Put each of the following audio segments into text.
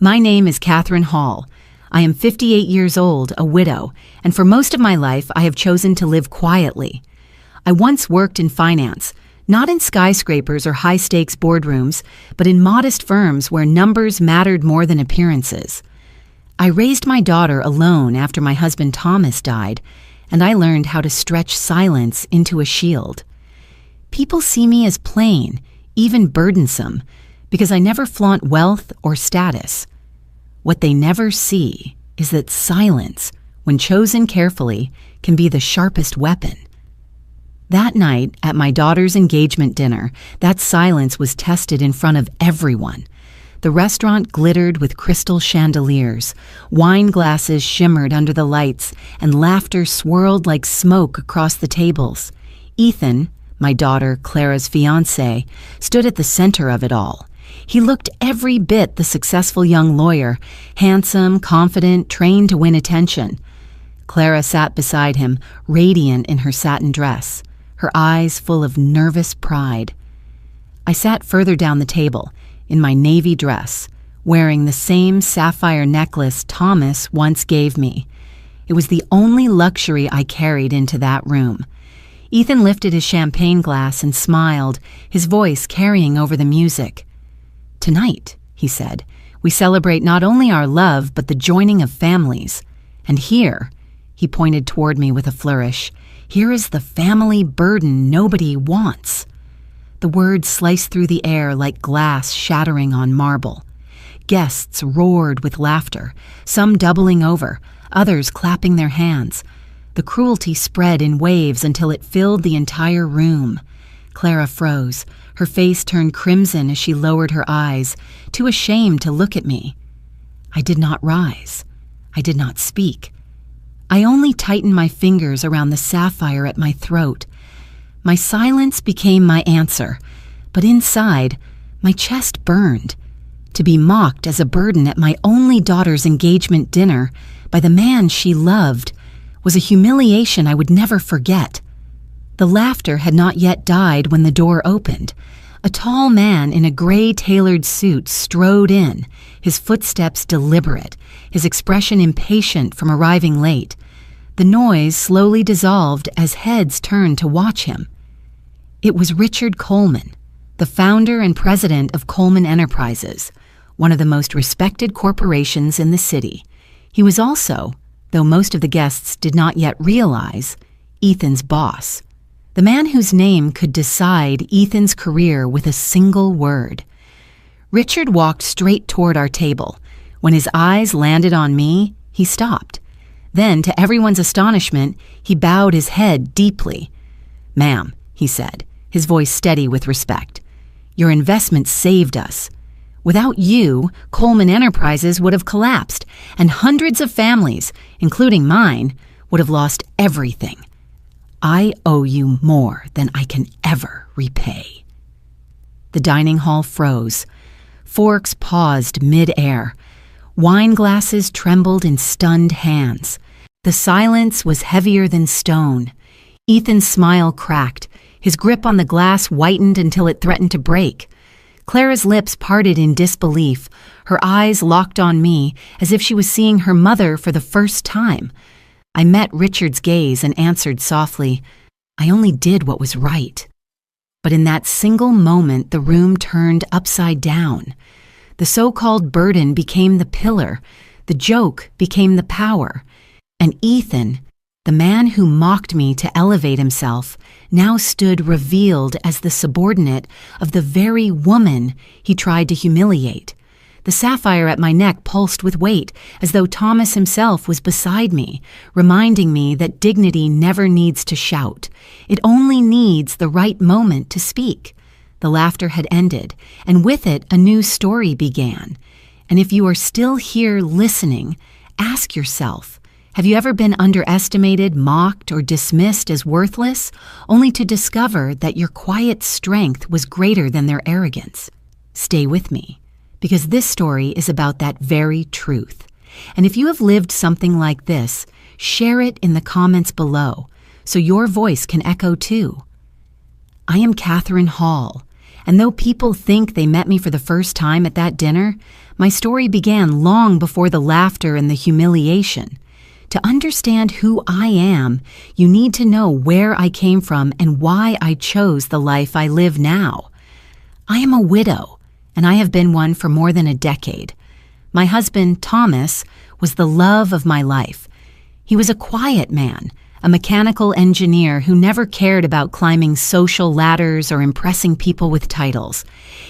My name is Catherine Hall. I am 58 years old, a widow, and for most of my life I have chosen to live quietly. I once worked in finance, not in skyscrapers or high-stakes boardrooms, but in modest firms where numbers mattered more than appearances. I raised my daughter alone after my husband Thomas died, and I learned how to stretch silence into a shield. People see me as plain, even burdensome, because I never flaunt wealth or status. What they never see is that silence, when chosen carefully, can be the sharpest weapon. That night, at my daughter's engagement dinner, that silence was tested in front of everyone. The restaurant glittered with crystal chandeliers, wine glasses shimmered under the lights, and laughter swirled like smoke across the tables. Ethan, my daughter Clara's fiancé, stood at the center of it all. He looked every bit the successful young lawyer, handsome, confident, trained to win attention. Clara sat beside him, radiant in her satin dress, her eyes full of nervous pride. I sat further down the table, in my navy dress, wearing the same sapphire necklace Thomas once gave me. It was the only luxury I carried into that room. Ethan lifted his champagne glass and smiled, his voice carrying over the music. "Tonight," he said, "we celebrate not only our love but the joining of families. And here," he pointed toward me with a flourish, "here is the family burden nobody wants." The words sliced through the air like glass shattering on marble. Guests roared with laughter, some doubling over, others clapping their hands. The cruelty spread in waves until it filled the entire room. Clara froze. Her face turned crimson as she lowered her eyes, too ashamed to look at me. I did not rise. I did not speak. I only tightened my fingers around the sapphire at my throat. My silence became my answer, but inside, my chest burned. To be mocked as a burden at my only daughter's engagement dinner by the man she loved was a humiliation I would never forget. The laughter had not yet died when the door opened. A tall man in a gray tailored suit strode in, his footsteps deliberate, his expression impatient from arriving late. The noise slowly dissolved as heads turned to watch him. It was Richard Coleman, the founder and president of Coleman Enterprises, one of the most respected corporations in the city. He was also, though most of the guests did not yet realize, Ethan's boss. The man whose name could decide Ethan's career with a single word. Richard walked straight toward our table. When his eyes landed on me, he stopped. Then, to everyone's astonishment, he bowed his head deeply. "Ma'am," he said, his voice steady with respect, "your investment saved us. Without you, Coleman Enterprises would have collapsed, and hundreds of families, including mine, would have lost everything. I owe you more than I can ever repay." The dining hall froze. Forks paused mid-air. Wine glasses trembled in stunned hands. The silence was heavier than stone. Ethan's smile cracked. His grip on the glass whitened until it threatened to break. Clara's lips parted in disbelief, her eyes locked on me as if she was seeing her mother for the first time. I met Richard's gaze and answered softly, "I only did what was right." But in that single moment, the room turned upside down. The so-called burden became the pillar, the joke became the power, and Ethan, the man who mocked me to elevate himself, now stood revealed as the subordinate of the very woman he tried to humiliate. The sapphire at my neck pulsed with weight, as though Thomas himself was beside me, reminding me that dignity never needs to shout. It only needs the right moment to speak. The laughter had ended, and with it a new story began. And if you are still here listening, ask yourself, have you ever been underestimated, mocked, or dismissed as worthless, only to discover that your quiet strength was greater than their arrogance? Stay with me, because this story is about that very truth. And if you have lived something like this, share it in the comments below, so your voice can echo too. I am Catherine Hall, and though people think they met me for the first time at that dinner, My story began long before the laughter and the humiliation. To understand who I am, you need to know where I came from and why I chose the life I live now. I am a widow, and I have been one for more than a decade. My husband, Thomas, was the love of my life. He was a quiet man, a mechanical engineer who never cared about climbing social ladders or impressing people with titles.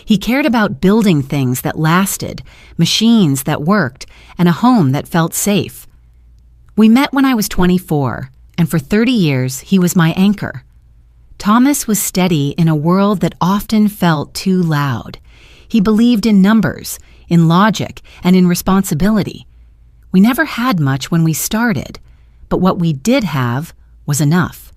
He cared about building things that lasted, machines that worked, and a home that felt safe. We met when I was 24, and for 30 years he was my anchor. Thomas was steady in a world that often felt too loud. He believed in numbers, in logic, and in responsibility. We never had much when we started, but what we did have was enough.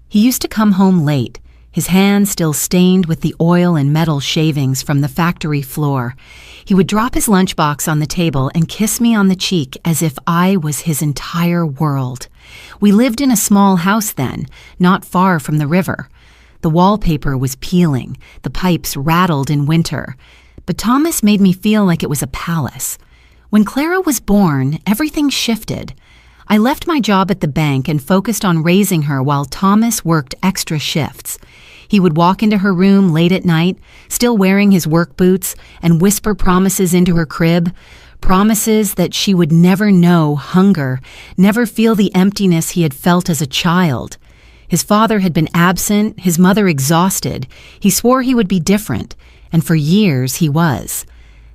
He used to come home late, his hands still stained with the oil and metal shavings from the factory floor. He would drop his lunchbox on the table and kiss me on the cheek as if I was his entire world. We lived in a small house then, not far from the river. The wallpaper was peeling, the pipes rattled in winter, but Thomas made me feel like it was a palace. When Clara was born, everything shifted. I left my job at the bank and focused on raising her while Thomas worked extra shifts. He would walk into her room late at night, still wearing his work boots, and whisper promises into her crib, promises that she would never know hunger, never feel the emptiness he had felt as a child. His father had been absent, his mother exhausted. He swore he would be different, and for years he was.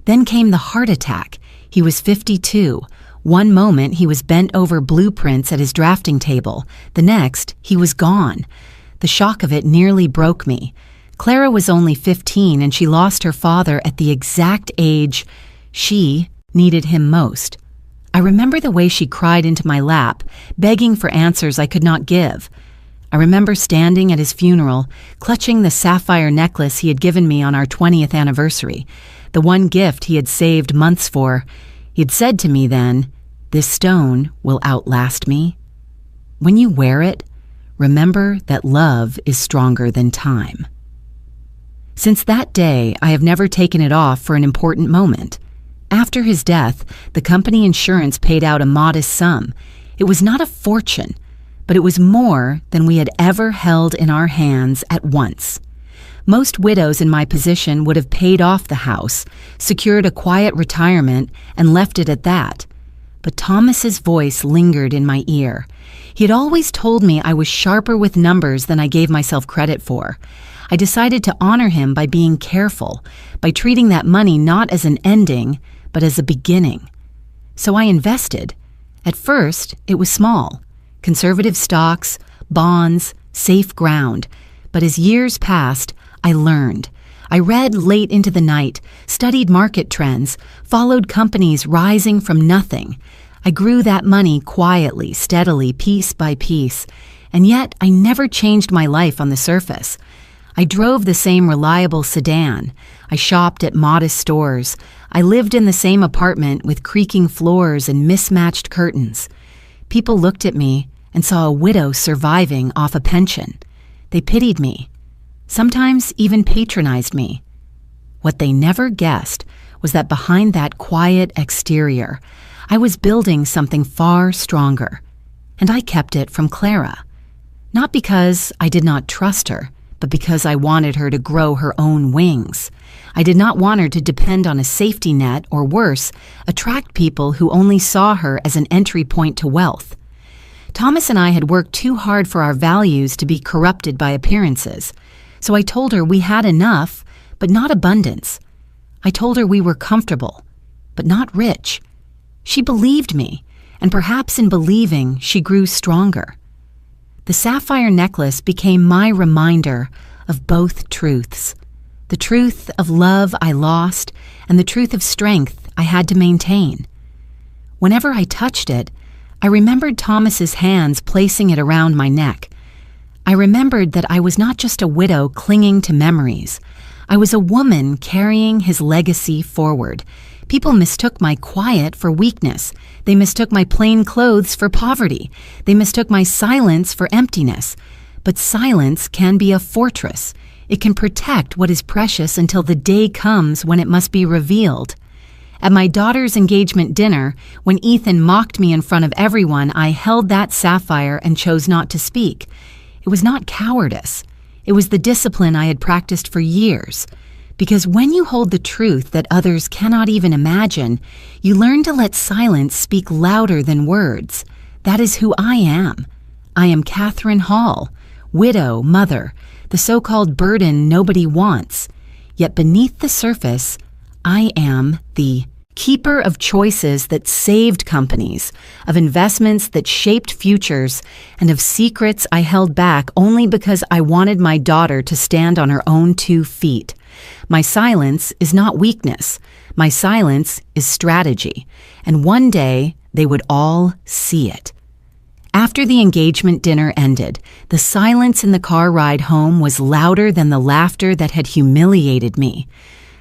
Then came the heart attack. He was 52. One moment he was bent over blueprints at his drafting table. The next, he was gone. The shock of it nearly broke me. Clara was only 15 and she lost her father at the exact age she needed him most. I remember the way she cried into my lap, begging for answers I could not give. I remember standing at his funeral, clutching the sapphire necklace he had given me on our 20th anniversary, the one gift he had saved months for. He had said to me then, "This stone will outlast me. When you wear it, remember that love is stronger than time." Since that day, I have never taken it off for an important moment. After his death, the company insurance paid out a modest sum. It was not a fortune, but it was more than we had ever held in our hands at once. Most widows in my position would have paid off the house, secured a quiet retirement, and left it at that. But Thomas's voice lingered in my ear. He had always told me I was sharper with numbers than I gave myself credit for. I decided to honor him by being careful, by treating that money not as an ending, but as a beginning. So I invested. At first, it was small. Conservative stocks, bonds, safe ground. But as years passed, I learned. I read late into the night, studied market trends, followed companies rising from nothing. I grew that money quietly, steadily, piece by piece. And yet, I never changed my life on the surface. I drove the same reliable sedan. I shopped at modest stores. I lived in the same apartment with creaking floors and mismatched curtains. People looked at me and saw a widow surviving off a pension. They pitied me, sometimes even patronized me. What they never guessed was that behind that quiet exterior, I was building something far stronger, and I kept it from Clara. Not because I did not trust her, but because I wanted her to grow her own wings. I did not want her to depend on a safety net or worse, attract people who only saw her as an entry point to wealth. Thomas and I had worked too hard for our values to be corrupted by appearances. So I told her we had enough, but not abundance. I told her we were comfortable, but not rich. She believed me, and perhaps in believing, she grew stronger. The sapphire necklace became my reminder of both truths. The truth of love I lost, and the truth of strength I had to maintain. Whenever I touched it, I remembered Thomas's hands placing it around my neck. I remembered that I was not just a widow clinging to memories. I was a woman carrying his legacy forward. People mistook my quiet for weakness. They mistook my plain clothes for poverty. They mistook my silence for emptiness. But silence can be a fortress. It can protect what is precious until the day comes when it must be revealed. At my daughter's engagement dinner, when Ethan mocked me in front of everyone, I held that sapphire and chose not to speak. It was not cowardice. It was the discipline I had practiced for years. Because when you hold the truth that others cannot even imagine, you learn to let silence speak louder than words. That is who I am. I am Catherine Hall, widow, mother, the so-called burden nobody wants. Yet beneath the surface, I am the keeper of choices that saved companies, of investments that shaped futures, and of secrets I held back only because I wanted my daughter to stand on her own 2 feet. My silence is not weakness. My silence is strategy. And one day, they would all see it. After the engagement dinner ended, the silence in the car ride home was louder than the laughter that had humiliated me.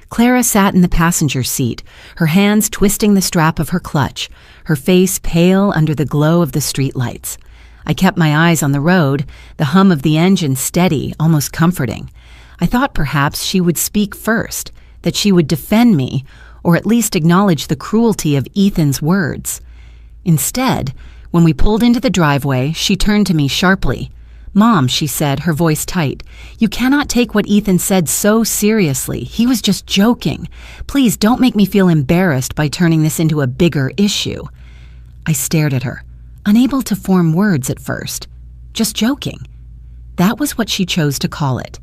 Clara sat in the passenger seat, her hands twisting the strap of her clutch, her face pale under the glow of the streetlights. I kept my eyes on the road, the hum of the engine steady, almost comforting. I thought perhaps she would speak first, that she would defend me, or at least acknowledge the cruelty of Ethan's words. Instead, when we pulled into the driveway, she turned to me sharply. "Mom," she said, her voice tight, "you cannot take what Ethan said so seriously. He was just joking. Please don't make me feel embarrassed by turning this into a bigger issue." I stared at her, unable to form words at first. Just joking. That was what she chose to call it.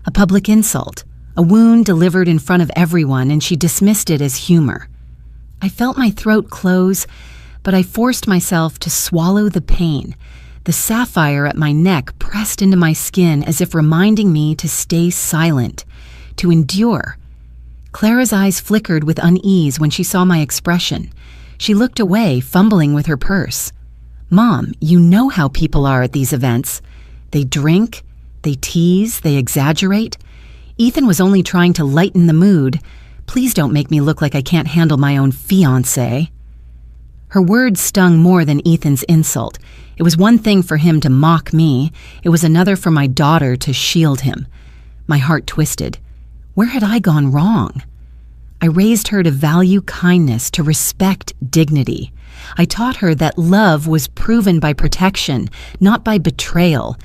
A public insult, a wound delivered in front of everyone, and she dismissed it as humor. I felt my throat close, but I forced myself to swallow the pain. The sapphire at my neck pressed into my skin as if reminding me to stay silent, to endure. Clara's eyes flickered with unease when she saw my expression. She looked away, fumbling with her purse. "Mom, you know how people are at these events. They drink, they tease, they exaggerate. Ethan was only trying to lighten the mood. Please don't make me look like I can't handle my own fiancé." Her words stung more than Ethan's insult. It was one thing for him to mock me. It was another for my daughter to shield him. My heart twisted. Where had I gone wrong? I raised her to value kindness, to respect dignity. I taught her that love was proven by protection, not by betrayal.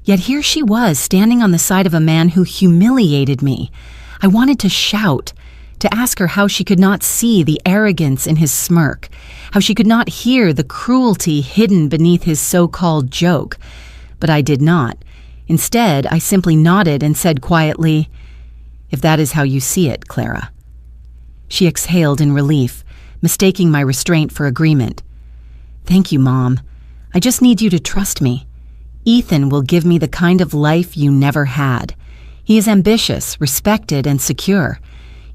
Yet here she was, standing on the side of a man who humiliated me. I wanted to shout, to ask her how she could not see the arrogance in his smirk, how she could not hear the cruelty hidden beneath his so-called joke. But I did not. Instead, I simply nodded and said quietly, "If that is how you see it, Clara." She exhaled in relief, mistaking my restraint for agreement. "Thank you, Mom. I just need you to trust me. Ethan will give me the kind of life you never had. He is ambitious, respected, and secure.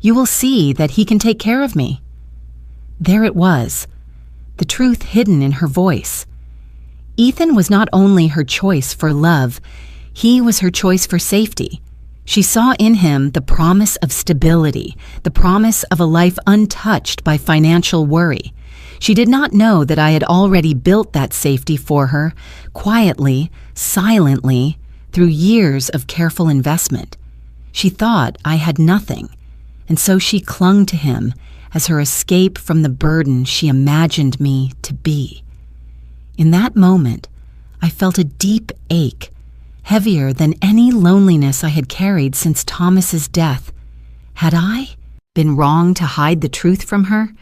You will see that he can take care of me." There it was, the truth hidden in her voice. Ethan was not only her choice for love, he was her choice for safety. She saw in him the promise of stability, the promise of a life untouched by financial worry. She did not know that I had already built that safety for her, quietly, silently, through years of careful investment. She thought I had nothing, and so she clung to him as her escape from the burden she imagined me to be. In that moment, I felt a deep ache, heavier than any loneliness I had carried since Thomas's death. Had I been wrong to hide the truth from her?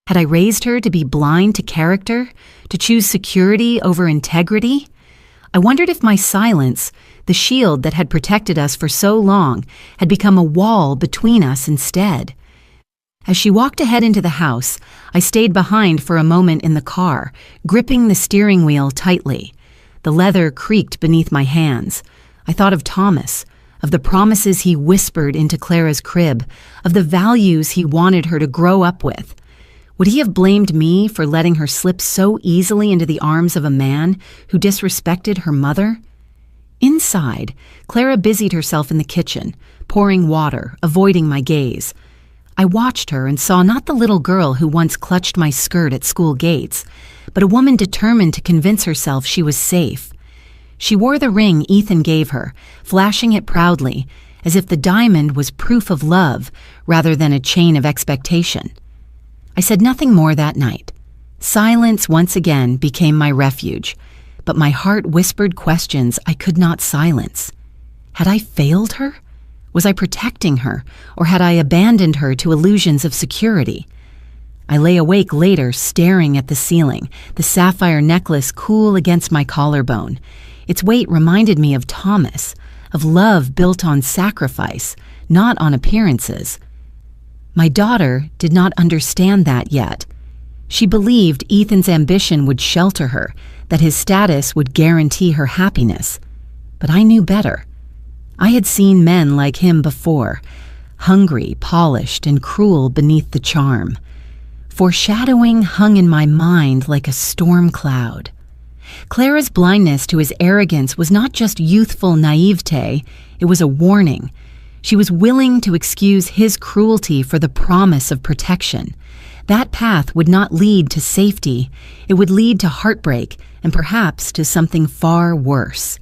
Had I raised her to be blind to character, to choose security over integrity? I wondered if my silence, the shield that had protected us for so long, had become a wall between us instead. As she walked ahead into the house, I stayed behind for a moment in the car, gripping the steering wheel tightly. The leather creaked beneath my hands. I thought of Thomas, of the promises he whispered into Clara's crib, of the values he wanted her to grow up with. Would he have blamed me for letting her slip so easily into the arms of a man who disrespected her mother? Inside, Clara busied herself in the kitchen, pouring water, avoiding my gaze. I watched her and saw not the little girl who once clutched my skirt at school gates, but a woman determined to convince herself she was safe. She wore the ring Ethan gave her, flashing it proudly, as if the diamond was proof of love rather than a chain of expectation. I said nothing more that night. Silence once again became my refuge, but my heart whispered questions I could not silence. Had I failed her? Was I protecting her, or had I abandoned her to illusions of security? I lay awake later, staring at the ceiling, the sapphire necklace cool against my collarbone. Its weight reminded me of Thomas, of love built on sacrifice, not on appearances. My daughter did not understand that yet. She believed Ethan's ambition would shelter her, that his status would guarantee her happiness. But I knew better. I had seen men like him before, hungry, polished, and cruel beneath the charm. Foreshadowing hung in my mind like a storm cloud. Clara's blindness to his arrogance was not just youthful naivete, it was a warning. She was willing to excuse his cruelty for the promise of protection. That path would not lead to safety. It would lead to heartbreak and perhaps to something far worse.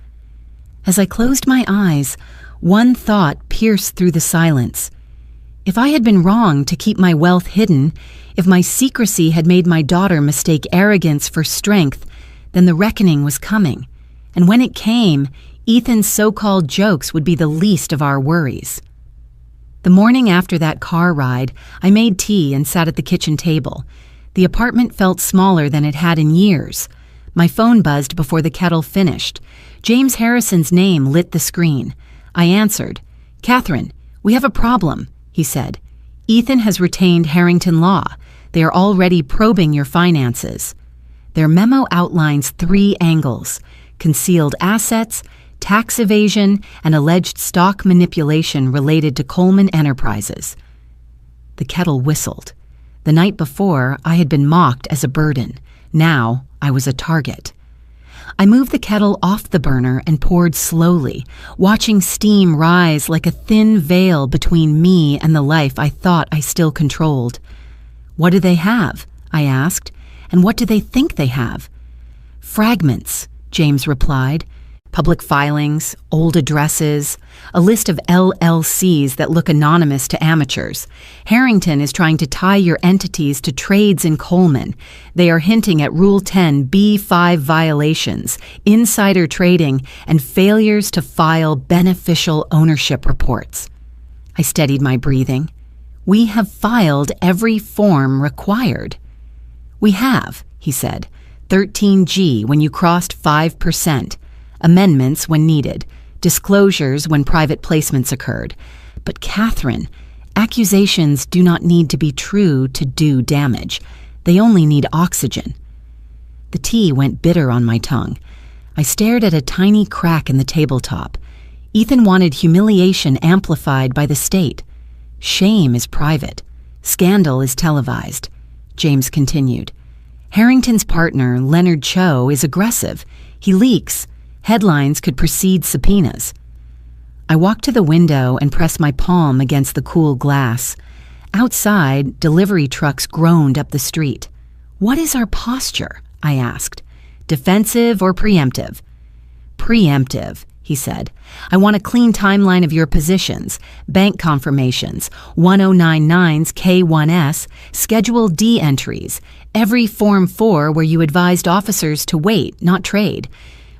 As I closed my eyes, one thought pierced through the silence. If I had been wrong to keep my wealth hidden, if my secrecy had made my daughter mistake arrogance for strength, then the reckoning was coming. And when it came, Ethan's so-called jokes would be the least of our worries. The morning after that car ride, I made tea and sat at the kitchen table. The apartment felt smaller than it had in years. My phone buzzed before the kettle finished. James Harrison's name lit the screen. I answered. "Catherine, we have a problem," he said. "Ethan has retained Harrington Law. They are already probing your finances." Their memo outlines 3 angles: concealed assets, tax evasion, and alleged stock manipulation related to Coleman Enterprises. The kettle whistled. The night before, I had been mocked as a burden. Now, I was a target. I moved the kettle off the burner and poured slowly, watching steam rise like a thin veil between me and the life I thought I still controlled. "What do they have?" I asked. "And what do they think they have?" "Fragments," James replied. "Public filings, old addresses, a list of LLCs that look anonymous to amateurs. Harrington is trying to tie your entities to trades in Coleman. They are hinting at Rule 10 B5 violations, insider trading, and failures to file beneficial ownership reports." I steadied my breathing. "We have filed every form required." "We have," he said. 13G when you crossed 5%. Amendments when needed, disclosures when private placements occurred. But Catherine, accusations do not need to be true to do damage. They only need oxygen. The tea went bitter on my tongue. I stared at a tiny crack in the tabletop. Ethan wanted humiliation amplified by the state. Shame is private. Scandal is televised. James continued. Harrington's partner, Leonard Cho, is aggressive. He leaks. Headlines could precede subpoenas. I walked to the window and pressed my palm against the cool glass. Outside, delivery trucks groaned up the street. "What is our posture?" I asked. "Defensive or preemptive?" "Preemptive," he said. "I want a clean timeline of your positions, bank confirmations, 1099's K1S, Schedule D entries, every Form 4 where you advised officers to wait, not trade.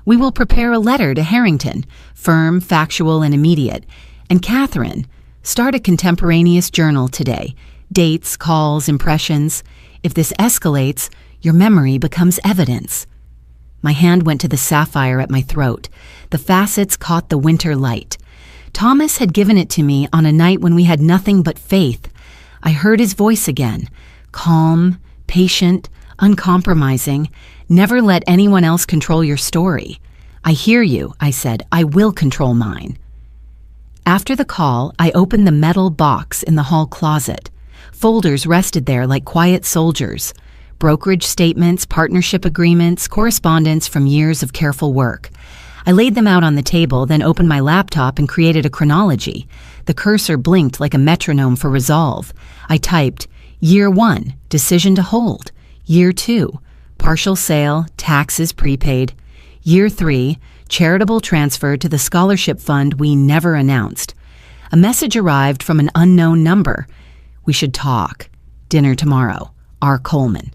We will prepare a letter to Harrington, firm, factual, and immediate. And Catherine, start a contemporaneous journal today. Dates, calls, impressions. If this escalates, your memory becomes evidence." My hand went to the sapphire at my throat. The facets caught the winter light. Thomas had given it to me on a night when we had nothing but faith. I heard his voice again, calm, patient, uncompromising. "Never let anyone else control your story." "I hear you," I said. "I will control mine." After the call, I opened the metal box in the hall closet. Folders rested there like quiet soldiers. Brokerage statements, partnership agreements, correspondence from years of careful work. I laid them out on the table, then opened my laptop and created a chronology. The cursor blinked like a metronome for resolve. I typed, Year 1, decision to hold. Year 2, partial sale, taxes prepaid. Year 3, charitable transfer to the scholarship fund we never announced. A message arrived from an unknown number. "We should talk. Dinner tomorrow. R. Coleman.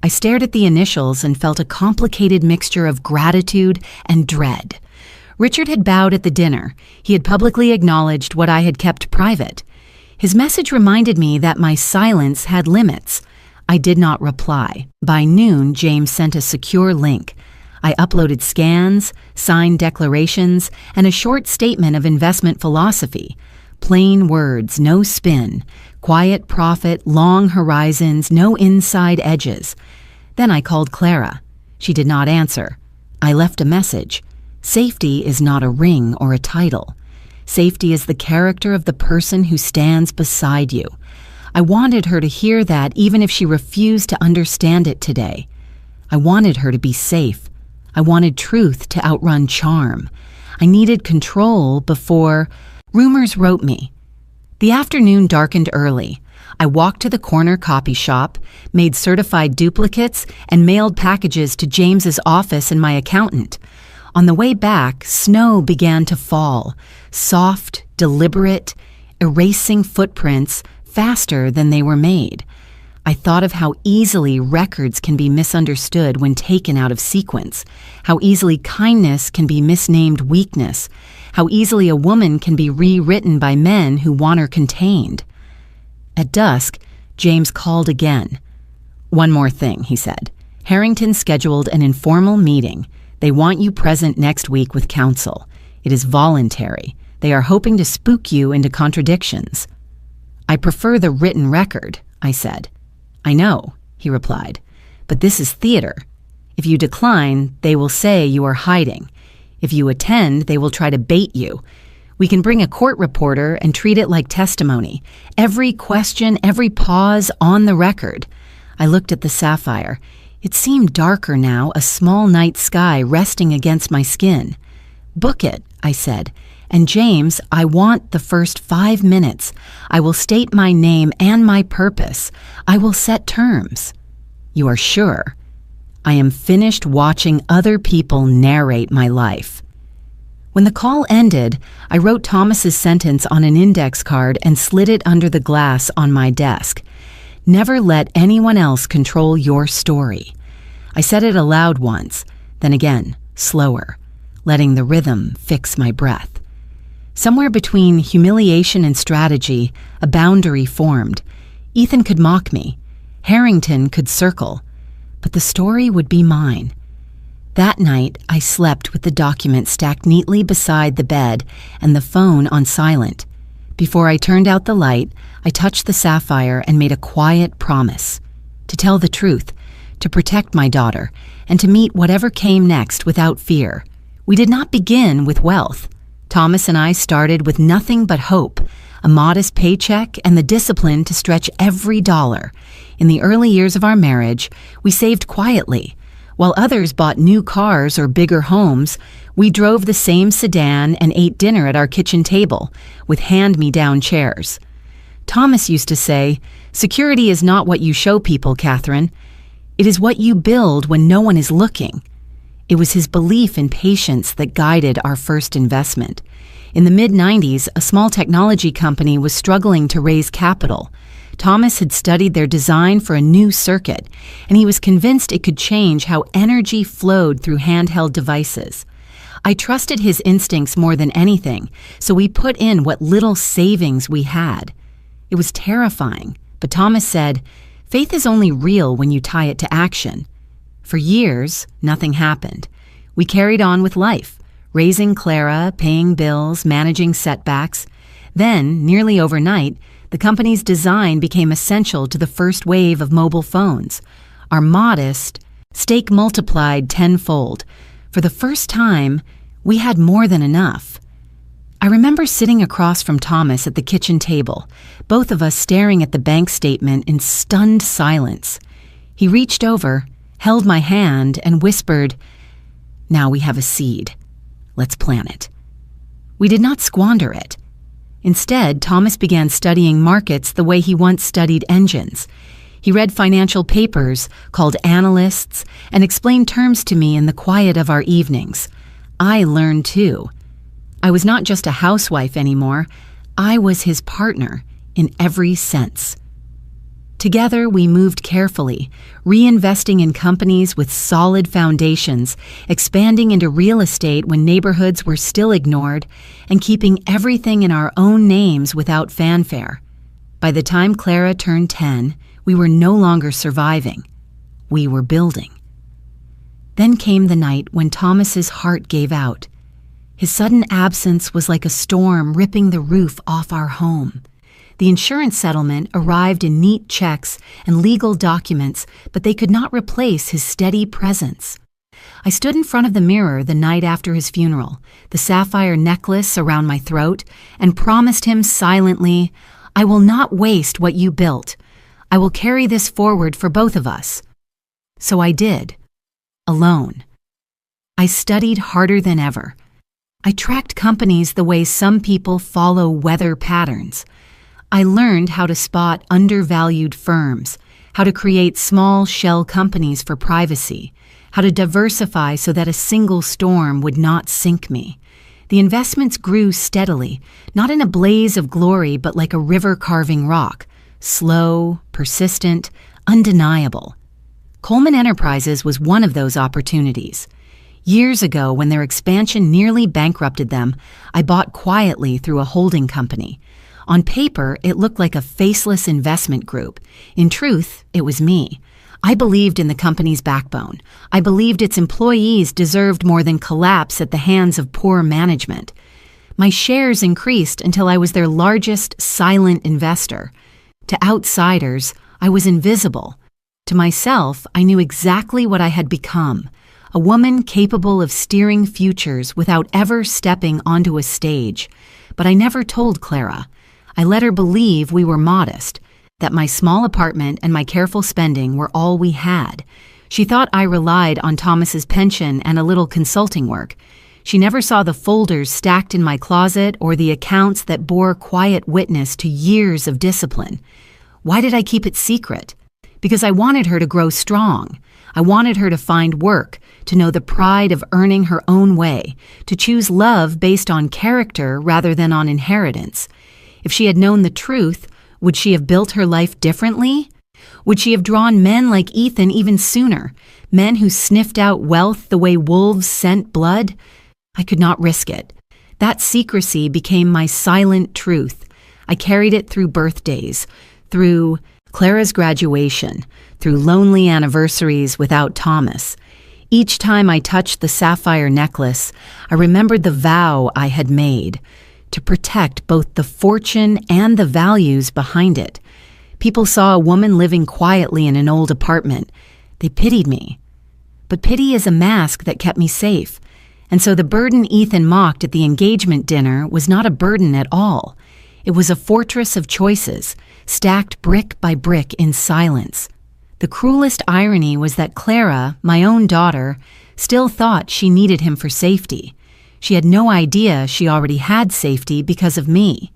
I stared at the initials and felt a complicated mixture of gratitude and dread. Richard had bowed at the dinner. He had publicly acknowledged what I had kept private. His message reminded me that my silence had limits. I did not reply. By noon, James sent a secure link. I uploaded scans, signed declarations, and a short statement of investment philosophy. Plain words, no spin. Quiet profit, long horizons, no inside edges. Then I called Clara. She did not answer. I left a message. Safety is not a ring or a title. Safety is the character of the person who stands beside you. I wanted her to hear that even if she refused to understand it today. I wanted her to be safe. I wanted truth to outrun charm. I needed control before rumors wrote me. The afternoon darkened early. I walked to the corner copy shop, made certified duplicates, and mailed packages to James's office and my accountant. On the way back, snow began to fall, soft, deliberate, erasing footprints faster than they were made. I thought of how easily records can be misunderstood when taken out of sequence, how easily kindness can be misnamed weakness, how easily a woman can be rewritten by men who want her contained. At dusk, James called again. "One more thing," he said. "Harrington scheduled an informal meeting. They want you present next week with counsel. It is voluntary. They are hoping to spook you into contradictions." "I prefer the written record," I said. "I know," he replied, "but this is theater. If you decline, they will say you are hiding. If you attend, they will try to bait you. We can bring a court reporter and treat it like testimony. Every question, every pause on the record." I looked at the sapphire. It seemed darker now, a small night sky resting against my skin. "Book it," I said. "And James, I want the first 5 minutes. I will state my name and my purpose. I will set terms." "You are sure?" "I am finished watching other people narrate my life." When the call ended, I wrote Thomas's sentence on an index card and slid it under the glass on my desk. "Never let anyone else control your story." I said it aloud once, then again, slower, letting the rhythm fix my breath. Somewhere between humiliation and strategy, a boundary formed. Ethan could mock me. Harrington could circle. But the story would be mine. That night, I slept with the document stacked neatly beside the bed and the phone on silent. Before I turned out the light, I touched the sapphire and made a quiet promise. To tell the truth, to protect my daughter, and to meet whatever came next without fear. We did not begin with wealth. Thomas and I started with nothing but hope, a modest paycheck, and the discipline to stretch every dollar. In the early years of our marriage, we saved quietly. While others bought new cars or bigger homes, we drove the same sedan and ate dinner at our kitchen table, with hand-me-down chairs. Thomas used to say, "Security is not what you show people, Catherine. It is what you build when no one is looking." It was his belief in patience that guided our first investment. In the mid-90s, a small technology company was struggling to raise capital. Thomas had studied their design for a new circuit, and he was convinced it could change how energy flowed through handheld devices. I trusted his instincts more than anything, so we put in what little savings we had. It was terrifying, but Thomas said, "Faith is only real when you tie it to action." For years, nothing happened. We carried on with life, raising Clara, paying bills, managing setbacks. Then, nearly overnight, the company's design became essential to the first wave of mobile phones. Our modest stake multiplied tenfold. For the first time, we had more than enough. I remember sitting across from Thomas at the kitchen table, both of us staring at the bank statement in stunned silence. He reached over, held my hand, and whispered, "Now we have a seed. Let's plant it." We did not squander it. Instead, Thomas began studying markets the way he once studied engines. He read financial papers, called analysts, and explained terms to me in the quiet of our evenings. I learned too. I was not just a housewife anymore. I was his partner in every sense. Together, we moved carefully, reinvesting in companies with solid foundations, expanding into real estate when neighborhoods were still ignored, and keeping everything in our own names without fanfare. By the time Clara turned 10, we were no longer surviving. We were building. Then came the night when Thomas's heart gave out. His sudden absence was like a storm ripping the roof off our home. The insurance settlement arrived in neat checks and legal documents, but they could not replace his steady presence. I stood in front of the mirror the night after his funeral, the sapphire necklace around my throat, and promised him silently, "I will not waste what you built. I will carry this forward for both of us." So I did, alone. I studied harder than ever. I tracked companies the way some people follow weather patterns. I learned how to spot undervalued firms, how to create small shell companies for privacy, how to diversify so that a single storm would not sink me. The investments grew steadily, not in a blaze of glory, but like a river carving rock, slow, persistent, undeniable. Coleman Enterprises was one of those opportunities. Years ago, when their expansion nearly bankrupted them, I bought quietly through a holding company. On paper, it looked like a faceless investment group. In truth, it was me. I believed in the company's backbone. I believed its employees deserved more than collapse at the hands of poor management. My shares increased until I was their largest silent investor. To outsiders, I was invisible. To myself, I knew exactly what I had become, a woman capable of steering futures without ever stepping onto a stage. But I never told Clara. I let her believe we were modest, that my small apartment and my careful spending were all we had. She thought I relied on Thomas's pension and a little consulting work. She never saw the folders stacked in my closet or the accounts that bore quiet witness to years of discipline. Why did I keep it secret? Because I wanted her to grow strong. I wanted her to find work, to know the pride of earning her own way, to choose love based on character rather than on inheritance. If she had known the truth, would she have built her life differently? Would she have drawn men like Ethan even sooner, men who sniffed out wealth the way wolves scent blood? I could not risk it. That secrecy became my silent truth. I carried it through birthdays, through Clara's graduation, through lonely anniversaries without Thomas. Each time I touched the sapphire necklace, I remembered the vow I had made, to protect both the fortune and the values behind it. People saw a woman living quietly in an old apartment. They pitied me. But pity is a mask that kept me safe. And so the burden Ethan mocked at the engagement dinner was not a burden at all. It was a fortress of choices, stacked brick by brick in silence. The cruelest irony was that Clara, my own daughter, still thought she needed him for safety. She had no idea she already had safety because of me.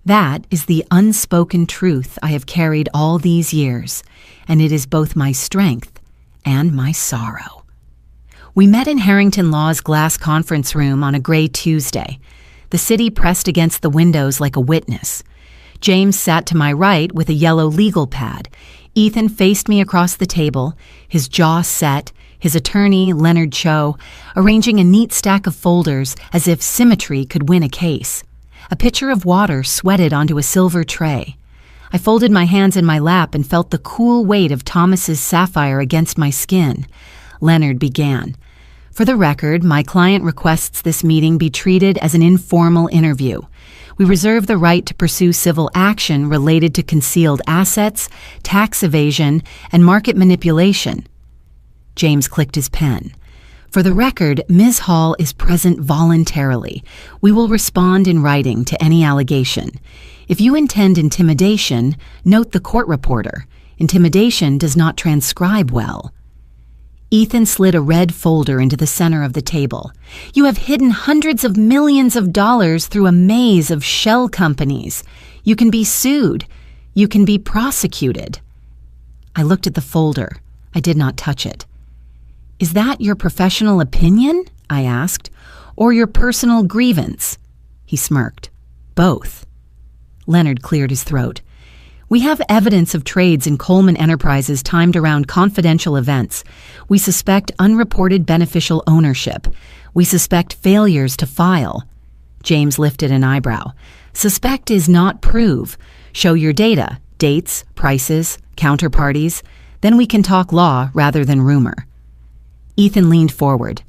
That is the unspoken truth I have carried all these years, and it is both my strength and my sorrow. We met in Harrington Law's glass conference room on a gray Tuesday. The city pressed against the windows like a witness. James sat to my right with a yellow legal pad. Ethan faced me across the table, his jaw set, his attorney, Leonard Cho, arranging a neat stack of folders as if symmetry could win a case. A pitcher of water sweated onto a silver tray. I folded my hands in my lap and felt the cool weight of Thomas's sapphire against my skin. Leonard began. For the record, my client requests this meeting be treated as an informal interview. We reserve the right to pursue civil action related to concealed assets, tax evasion, and market manipulation. James clicked his pen. For the record, Ms. Hall is present voluntarily. We will respond in writing to any allegation. If you intend intimidation, note the court reporter. Intimidation does not transcribe well. Ethan slid a red folder into the center of the table. You have hidden hundreds of millions of dollars through a maze of shell companies. You can be sued. You can be prosecuted. I looked at the folder. I did not touch it. Is that your professional opinion? I asked. Or your personal grievance? He smirked. Both. Leonard cleared his throat. We have evidence of trades in Coleman Enterprises timed around confidential events. We suspect unreported beneficial ownership. We suspect failures to file. James lifted an eyebrow. Suspect is not prove. Show your data, dates, prices, counterparties. Then we can talk law rather than rumor. Ethan leaned forward.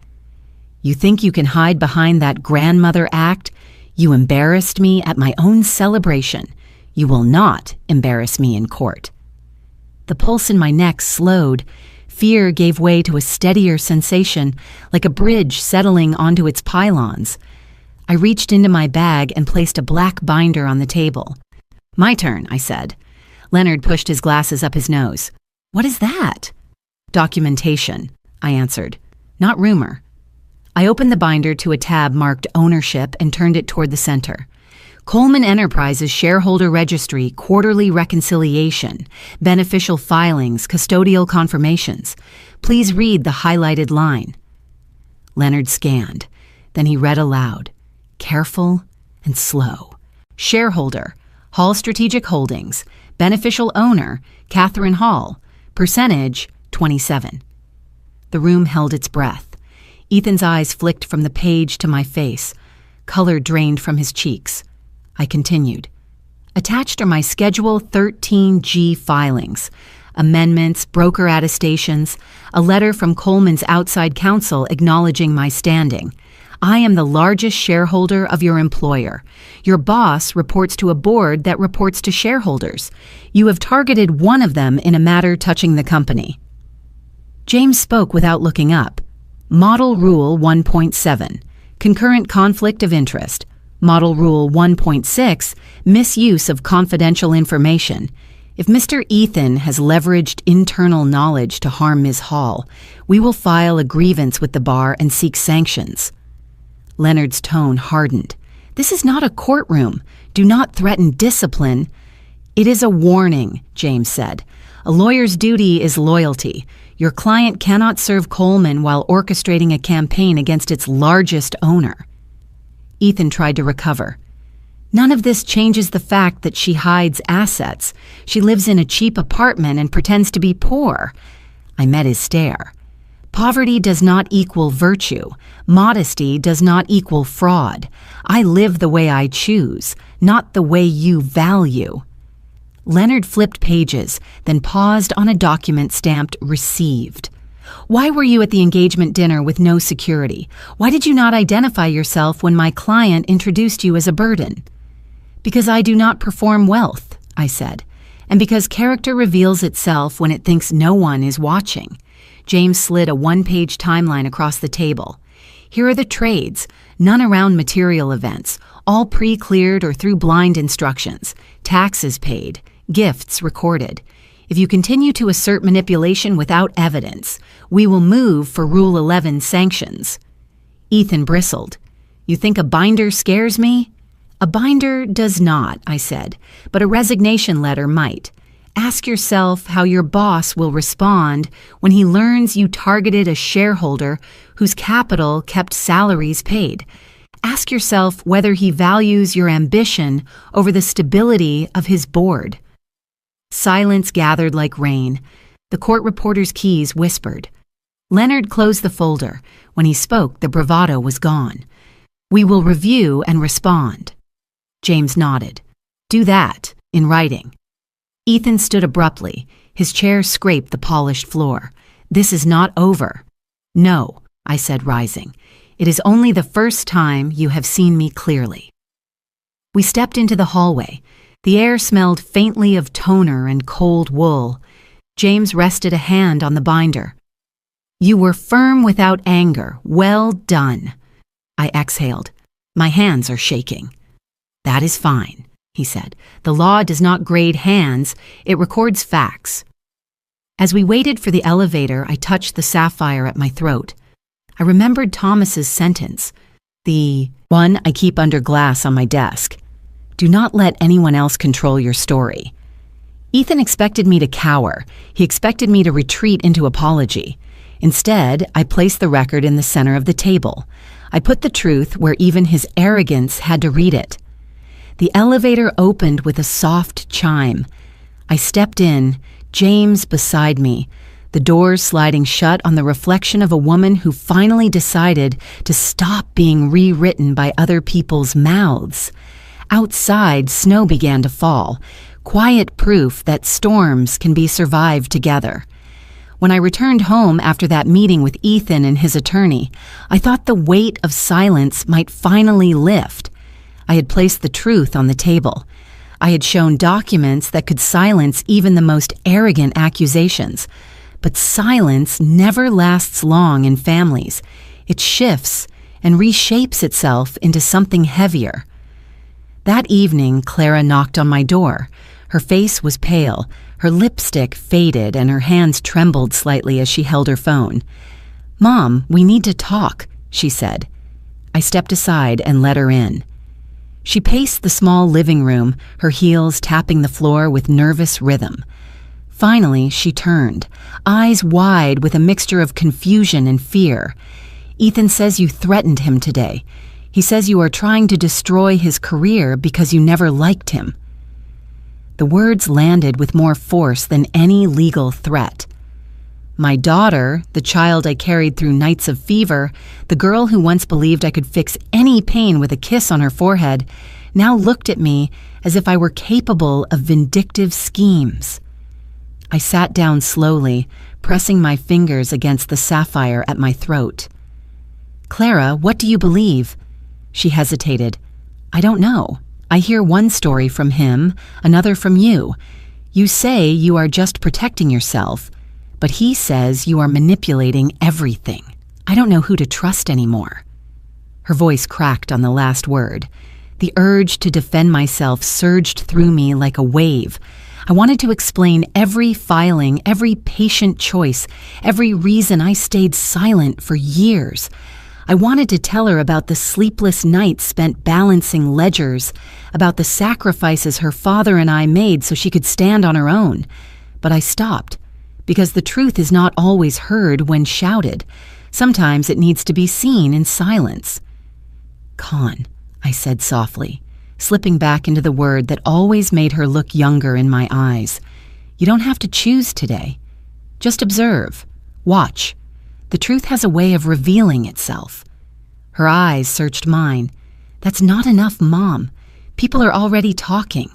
You think you can hide behind that grandmother act? You embarrassed me at my own celebration. You will not embarrass me in court. The pulse in my neck slowed. Fear gave way to a steadier sensation, like a bridge settling onto its pylons. I reached into my bag and placed a black binder on the table. My turn, I said. Leonard pushed his glasses up his nose. What is that? Documentation, I answered. Not rumor. I opened the binder to a tab marked Ownership and turned it toward the center. Coleman Enterprises Shareholder Registry Quarterly Reconciliation, Beneficial Filings, Custodial Confirmations. Please read the highlighted line. Leonard scanned. Then he read aloud, careful and slow. Shareholder, Hall Strategic Holdings. Beneficial owner, Catherine Hall. Percentage, 27. The room held its breath. Ethan's eyes flicked from the page to my face. Color drained from his cheeks. I continued. Attached are my Schedule 13G filings, amendments, broker attestations, a letter from Coleman's outside counsel acknowledging my standing. I am the largest shareholder of your employer. Your boss reports to a board that reports to shareholders. You have targeted one of them in a matter touching the company. James spoke without looking up. Model Rule 1.7, Concurrent Conflict of Interest. Model Rule 1.6, Misuse of Confidential Information. If Mr. Ethan has leveraged internal knowledge to harm Ms. Hall, we will file a grievance with the bar and seek sanctions. Leonard's tone hardened. This is not a courtroom. Do not threaten discipline. It is a warning, James said. A lawyer's duty is loyalty. Your client cannot serve Coleman while orchestrating a campaign against its largest owner. Ethan tried to recover. None of this changes the fact that she hides assets. She lives in a cheap apartment and pretends to be poor. I met his stare. Poverty does not equal virtue. Modesty does not equal fraud. I live the way I choose, not the way you value. Leonard flipped pages, then paused on a document stamped Received. Why were you at the engagement dinner with no security? Why did you not identify yourself when my client introduced you as a burden? Because I do not perform wealth, I said, and because character reveals itself when it thinks no one is watching. James slid a one-page timeline across the table. Here are the trades, none around material events, all pre-cleared or through blind instructions, taxes paid, gifts recorded. If you continue to assert manipulation without evidence, we will move for Rule 11 sanctions. Ethan bristled. You think a binder scares me? A binder does not, I said, but a resignation letter might. Ask yourself how your boss will respond when he learns you targeted a shareholder whose capital kept salaries paid. Ask yourself whether he values your ambition over the stability of his board. Silence gathered like rain. The court reporter's keys whispered. Leonard closed the folder. When he spoke, the bravado was gone. We will review and respond. James nodded. Do that, in writing. Ethan stood abruptly. His chair scraped the polished floor. This is not over. No, I said, rising. It is only the first time you have seen me clearly. We stepped into the hallway. The air smelled faintly of toner and cold wool. James rested a hand on the binder. You were firm without anger. Well done. I exhaled. My hands are shaking. That is fine, he said. The law does not grade hands. It records facts. As we waited for the elevator, I touched the sapphire at my throat. I remembered Thomas's sentence. The one I keep under glass on my desk. Do not let anyone else control your story. Ethan expected me to cower. He expected me to retreat into apology. Instead, I placed the record in the center of the table. I put the truth where even his arrogance had to read it. The elevator opened with a soft chime. I stepped in, James beside me, the doors sliding shut on the reflection of a woman who finally decided to stop being rewritten by other people's mouths. Outside, snow began to fall, quiet proof that storms can be survived together. When I returned home after that meeting with Ethan and his attorney, I thought the weight of silence might finally lift. I had placed the truth on the table. I had shown documents that could silence even the most arrogant accusations. But silence never lasts long in families. It shifts and reshapes itself into something heavier. That evening, Clara knocked on my door. Her face was pale, her lipstick faded, and her hands trembled slightly as she held her phone. "Mom, we need to talk," she said. I stepped aside and let her in. She paced the small living room, her heels tapping the floor with nervous rhythm. Finally, she turned, eyes wide with a mixture of confusion and fear. "Ethan says you threatened him today. He says you are trying to destroy his career because you never liked him." The words landed with more force than any legal threat. My daughter, the child I carried through nights of fever, the girl who once believed I could fix any pain with a kiss on her forehead, now looked at me as if I were capable of vindictive schemes. I sat down slowly, pressing my fingers against the sapphire at my throat. "Clara, what do you believe?" She hesitated. "I don't know. I hear one story from him, another from you. You say you are just protecting yourself, but he says you are manipulating everything. I don't know who to trust anymore." Her voice cracked on the last word. The urge to defend myself surged through me like a wave. I wanted to explain every filing, every patient choice, every reason I stayed silent for years. I wanted to tell her about the sleepless nights spent balancing ledgers, about the sacrifices her father and I made so she could stand on her own. But I stopped, because the truth is not always heard when shouted. Sometimes it needs to be seen in silence. "Con," I said softly, slipping back into the word that always made her look younger in my eyes. "You don't have to choose today. Just observe. Watch. The truth has a way of revealing itself." Her eyes searched mine. "That's not enough, Mom. People are already talking.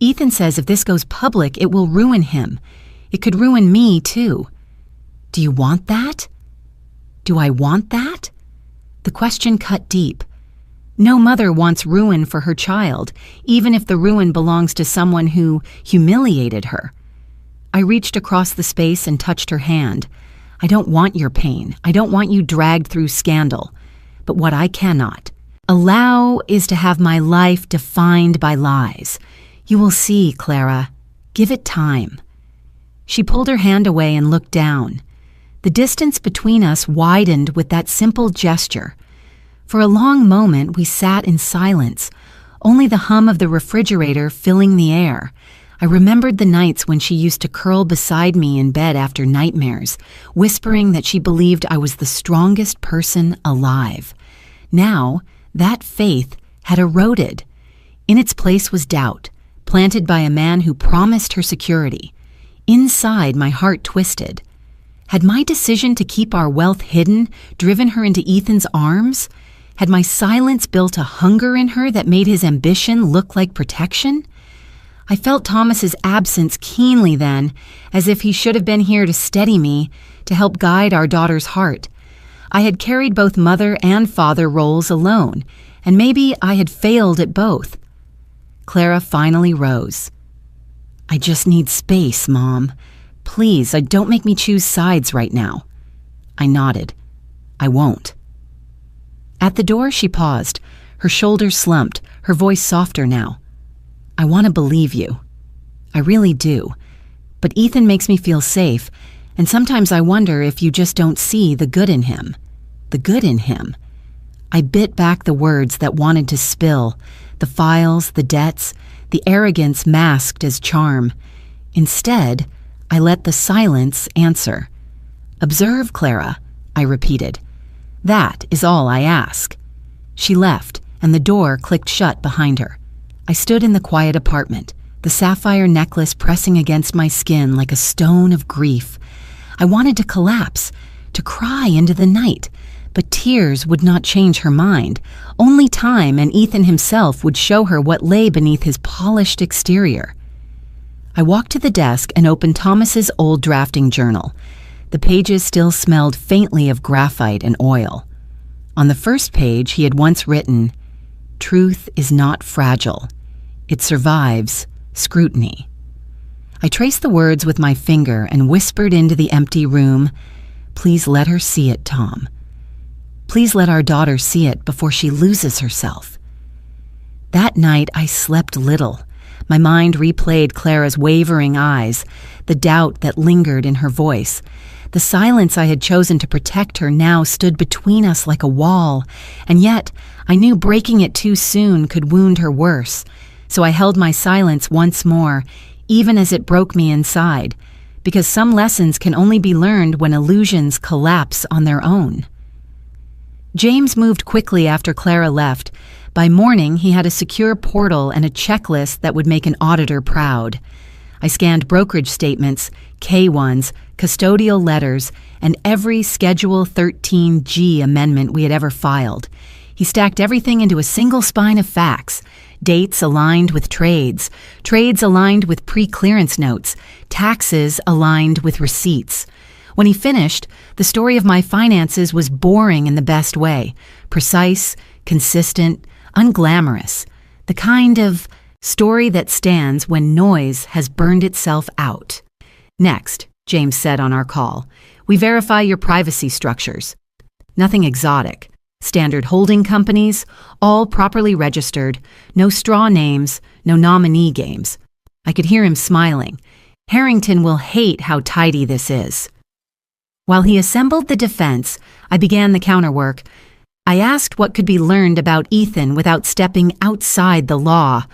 Ethan says if this goes public, it will ruin him. It could ruin me, too. Do you want that? Do I want that?" The question cut deep. No mother wants ruin for her child, even if the ruin belongs to someone who humiliated her. I reached across the space and touched her hand. "I don't want your pain. I don't want you dragged through scandal. But what I cannot allow is to have my life defined by lies. You will see, Clara. Give it time." She pulled her hand away and looked down. The distance between us widened with that simple gesture. For a long moment, we sat in silence, only the hum of the refrigerator filling the air. I remembered the nights when she used to curl beside me in bed after nightmares, whispering that she believed I was the strongest person alive. Now, that faith had eroded. In its place was doubt, planted by a man who promised her security. Inside, my heart twisted. Had my decision to keep our wealth hidden driven her into Ethan's arms? Had my silence built a hunger in her that made his ambition look like protection? I felt Thomas's absence keenly then, as if he should have been here to steady me, to help guide our daughter's heart. I had carried both mother and father roles alone, and maybe I had failed at both. Clara finally rose. "I just need space, Mom. Please, don't make me choose sides right now." I nodded. "I won't." At the door, she paused, her shoulders slumped, her voice softer now. "I want to believe you. I really do. But Ethan makes me feel safe, and sometimes I wonder if you just don't see the good in him. The good in him." I bit back the words that wanted to spill, the files, the debts, the arrogance masked as charm. Instead, I let the silence answer. "Observe, Clara," I repeated. "That is all I ask." She left, and the door clicked shut behind her. I stood in the quiet apartment, the sapphire necklace pressing against my skin like a stone of grief. I wanted to collapse, to cry into the night, but tears would not change her mind. Only time and Ethan himself would show her what lay beneath his polished exterior. I walked to the desk and opened Thomas's old drafting journal. The pages still smelled faintly of graphite and oil. On the first page, he had once written, "Truth is not fragile. It survives scrutiny." I traced the words with my finger and whispered into the empty room, "Please let her see it, Tom. Please let our daughter see it before she loses herself." That night, I slept little. My mind replayed Clara's wavering eyes, the doubt that lingered in her voice. The silence I had chosen to protect her now stood between us like a wall, and yet I knew breaking it too soon could wound her worse. So I held my silence once more, even as it broke me inside, because some lessons can only be learned when illusions collapse on their own. James moved quickly after Clara left. By morning, he had a secure portal and a checklist that would make an auditor proud. I scanned brokerage statements, K-1s, custodial letters, and every Schedule 13G amendment we had ever filed. He stacked everything into a single spine of facts. Dates aligned with trades, trades aligned with pre-clearance notes, taxes aligned with receipts. When he finished, the story of my finances was boring in the best way, precise, consistent, unglamorous, the kind of story that stands when noise has burned itself out. "Next," James said on our call, "we verify your privacy structures. Nothing exotic. Standard holding companies, all properly registered, no straw names, no nominee games." I could hear him smiling. Harrington will hate how tidy this is. While he assembled the defense, I began the counterwork. I asked what could be learned about Ethan without stepping outside the law.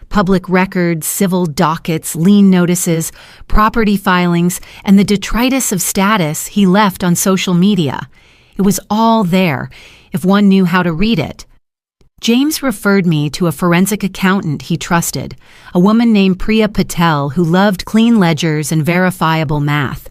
Public records, civil dockets, lien notices, property filings, and the detritus of status he left on social media. It was all there, if one knew how to read it. James referred me to a forensic accountant he trusted, a woman named Priya Patel who loved clean ledgers and verifiable math.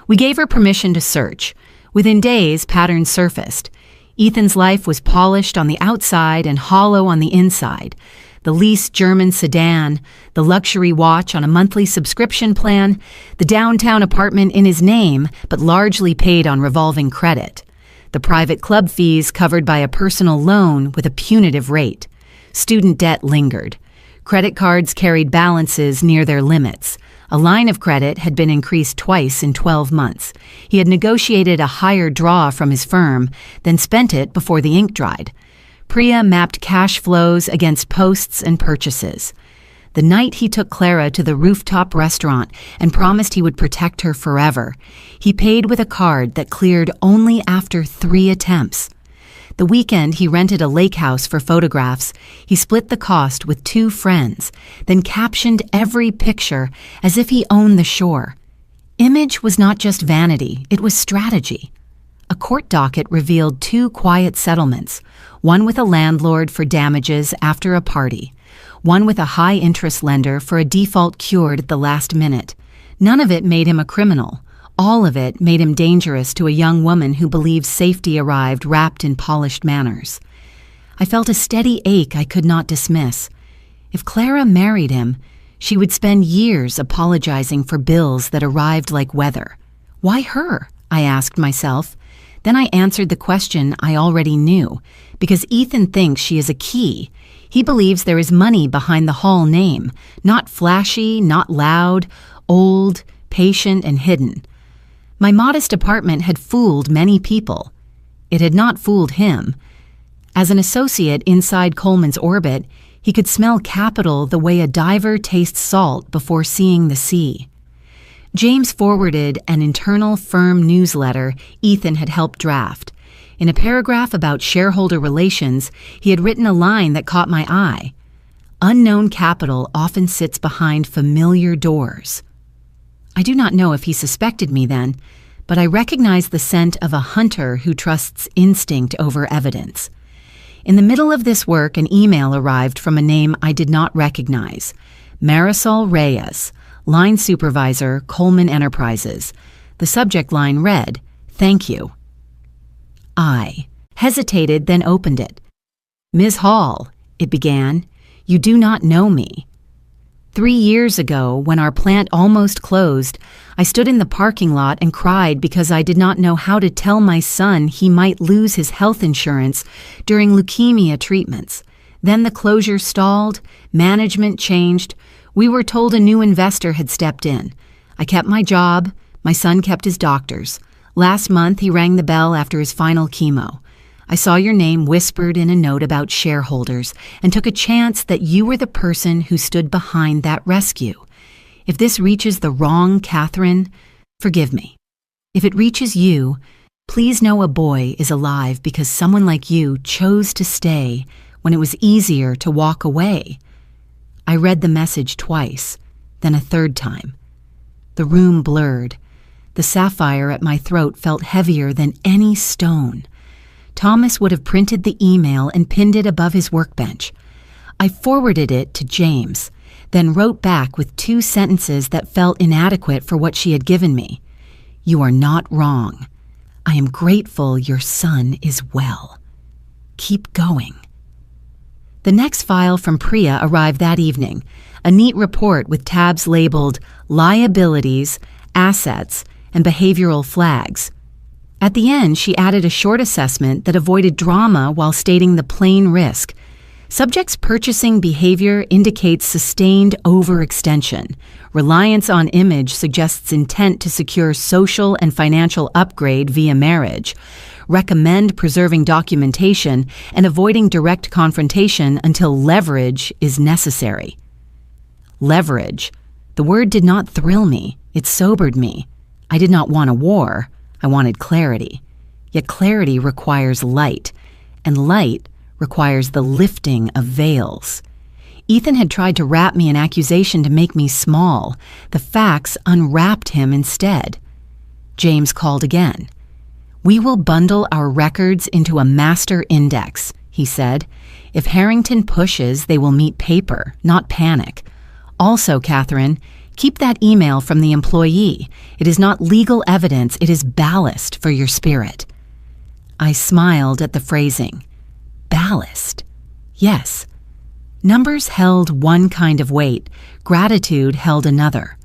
We gave her permission to search. Within days, patterns surfaced. Ethan's life was polished on the outside and hollow on the inside. The leased German sedan, the luxury watch on a monthly subscription plan, the downtown apartment in his name, but largely paid on revolving credit. The private club fees covered by a personal loan with a punitive rate. Student debt lingered. Credit cards carried balances near their limits. A line of credit had been increased twice in 12 months. He had negotiated a higher draw from his firm, then spent it before the ink dried. Priya mapped cash flows against posts and purchases. The night he took Clara to the rooftop restaurant and promised he would protect her forever, he paid with a card that cleared only after 3 attempts. The weekend he rented a lake house for photographs. He split the cost with 2 friends, then captioned every picture as if he owned the shore. Image was not just vanity, it was strategy. A court docket revealed 2 quiet settlements, one with a landlord for damages after a party, one with a high-interest lender for a default cured at the last minute. None of it made him a criminal. All of it made him dangerous to a young woman who believed safety arrived wrapped in polished manners. I felt a steady ache I could not dismiss. If Clara married him, she would spend years apologizing for bills that arrived like weather. Why her? I asked myself. Then I answered the question I already knew, because Ethan thinks she is a key. He believes there is money behind the Hall name, not flashy, not loud, old, patient, and hidden. My modest apartment had fooled many people. It had not fooled him. As an associate inside Coleman's orbit, he could smell capital the way a diver tastes salt before seeing the sea. James forwarded an internal firm newsletter Ethan had helped draft. In a paragraph about shareholder relations, he had written a line that caught my eye. "Unknown capital often sits behind familiar doors." I do not know if he suspected me then, but I recognized the scent of a hunter who trusts instinct over evidence. In the middle of this work, an email arrived from a name I did not recognize. Marisol Reyes, line supervisor, Coleman Enterprises. The subject line read, "Thank you." I hesitated, then opened it. "Ms. Hall," it began, "you do not know me. 3 years ago, when our plant almost closed, I stood in the parking lot and cried because I did not know how to tell my son he might lose his health insurance during leukemia treatments. Then the closure stalled, management changed. We were told a new investor had stepped in. I kept my job, my son kept his doctors. Last month, he rang the bell after his final chemo. I saw your name whispered in a note about shareholders and took a chance that you were the person who stood behind that rescue. If this reaches the wrong Catherine, forgive me. If it reaches you, please know a boy is alive because someone like you chose to stay when it was easier to walk away." I read the message twice, then a third time. The room blurred. The sapphire at my throat felt heavier than any stone. Thomas would have printed the email and pinned it above his workbench. I forwarded it to James, then wrote back with 2 sentences that felt inadequate for what she had given me. "You are not wrong. I am grateful your son is well. Keep going." The next file from Priya arrived that evening, a neat report with tabs labeled liabilities, assets, and behavioral flags. At the end, she added a short assessment that avoided drama while stating the plain risk. Subject's purchasing behavior indicates sustained overextension. Reliance on image suggests intent to secure social and financial upgrade via marriage. Recommend preserving documentation and avoiding direct confrontation until leverage is necessary. Leverage. The word did not thrill me. It sobered me. I did not want a war. I wanted clarity. Yet clarity requires light, and light requires the lifting of veils. Ethan had tried to wrap me in accusation to make me small. The facts unwrapped him instead. James called again. "We will bundle our records into a master index," he said. "If Harrington pushes, they will meet paper, not panic. Also, Catherine, keep that email from the employee. It is not legal evidence, it is ballast for your spirit." I smiled at the phrasing. Ballast. Yes. Numbers held one kind of weight, gratitude held another.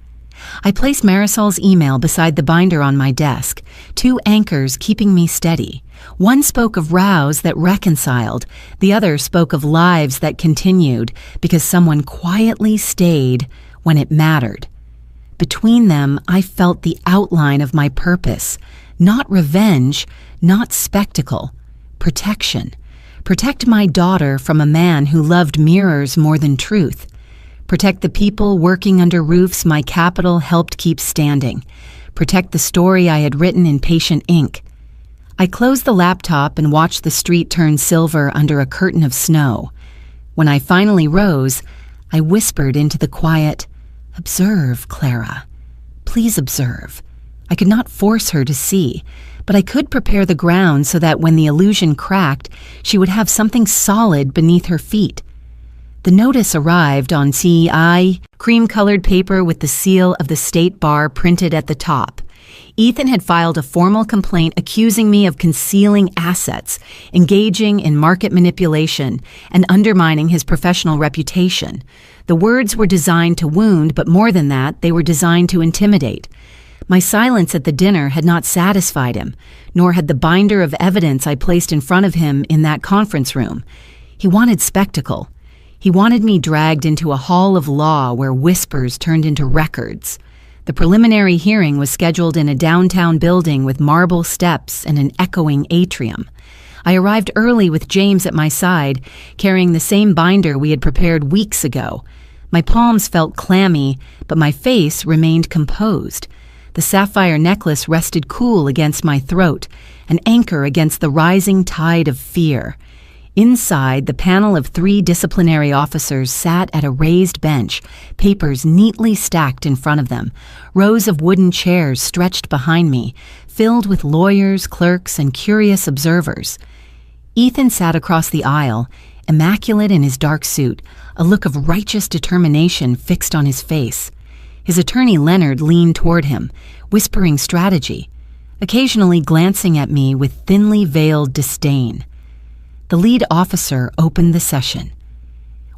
I placed Marisol's email beside the binder on my desk, 2 anchors keeping me steady. One spoke of rows that reconciled, the other spoke of lives that continued because someone quietly stayed when it mattered. Between them, I felt the outline of my purpose. Not revenge, not spectacle. Protection. Protect my daughter from a man who loved mirrors more than truth. Protect the people working under roofs my capital helped keep standing. Protect the story I had written in patient ink. I closed the laptop and watched the street turn silver under a curtain of snow. When I finally rose, I whispered into the quiet, "Observe, Clara. Please observe." I could not force her to see, but I could prepare the ground so that when the illusion cracked, she would have something solid beneath her feet. The notice arrived on CI, cream-colored paper with the seal of the state bar printed at the top. Ethan had filed a formal complaint accusing me of concealing assets, engaging in market manipulation, and undermining his professional reputation. The words were designed to wound, but more than that, they were designed to intimidate. My silence at the dinner had not satisfied him, nor had the binder of evidence I placed in front of him in that conference room. He wanted spectacle. He wanted me dragged into a hall of law where whispers turned into records. The preliminary hearing was scheduled in a downtown building with marble steps and an echoing atrium. I arrived early with James at my side, carrying the same binder we had prepared weeks ago. My palms felt clammy, but my face remained composed. The sapphire necklace rested cool against my throat, an anchor against the rising tide of fear. Inside, the panel of 3 disciplinary officers sat at a raised bench, papers neatly stacked in front of them, rows of wooden chairs stretched behind me, filled with lawyers, clerks, and curious observers. Ethan sat across the aisle, immaculate in his dark suit, a look of righteous determination fixed on his face. His attorney Leonard leaned toward him, whispering strategy, occasionally glancing at me with thinly veiled disdain. The lead officer opened the session.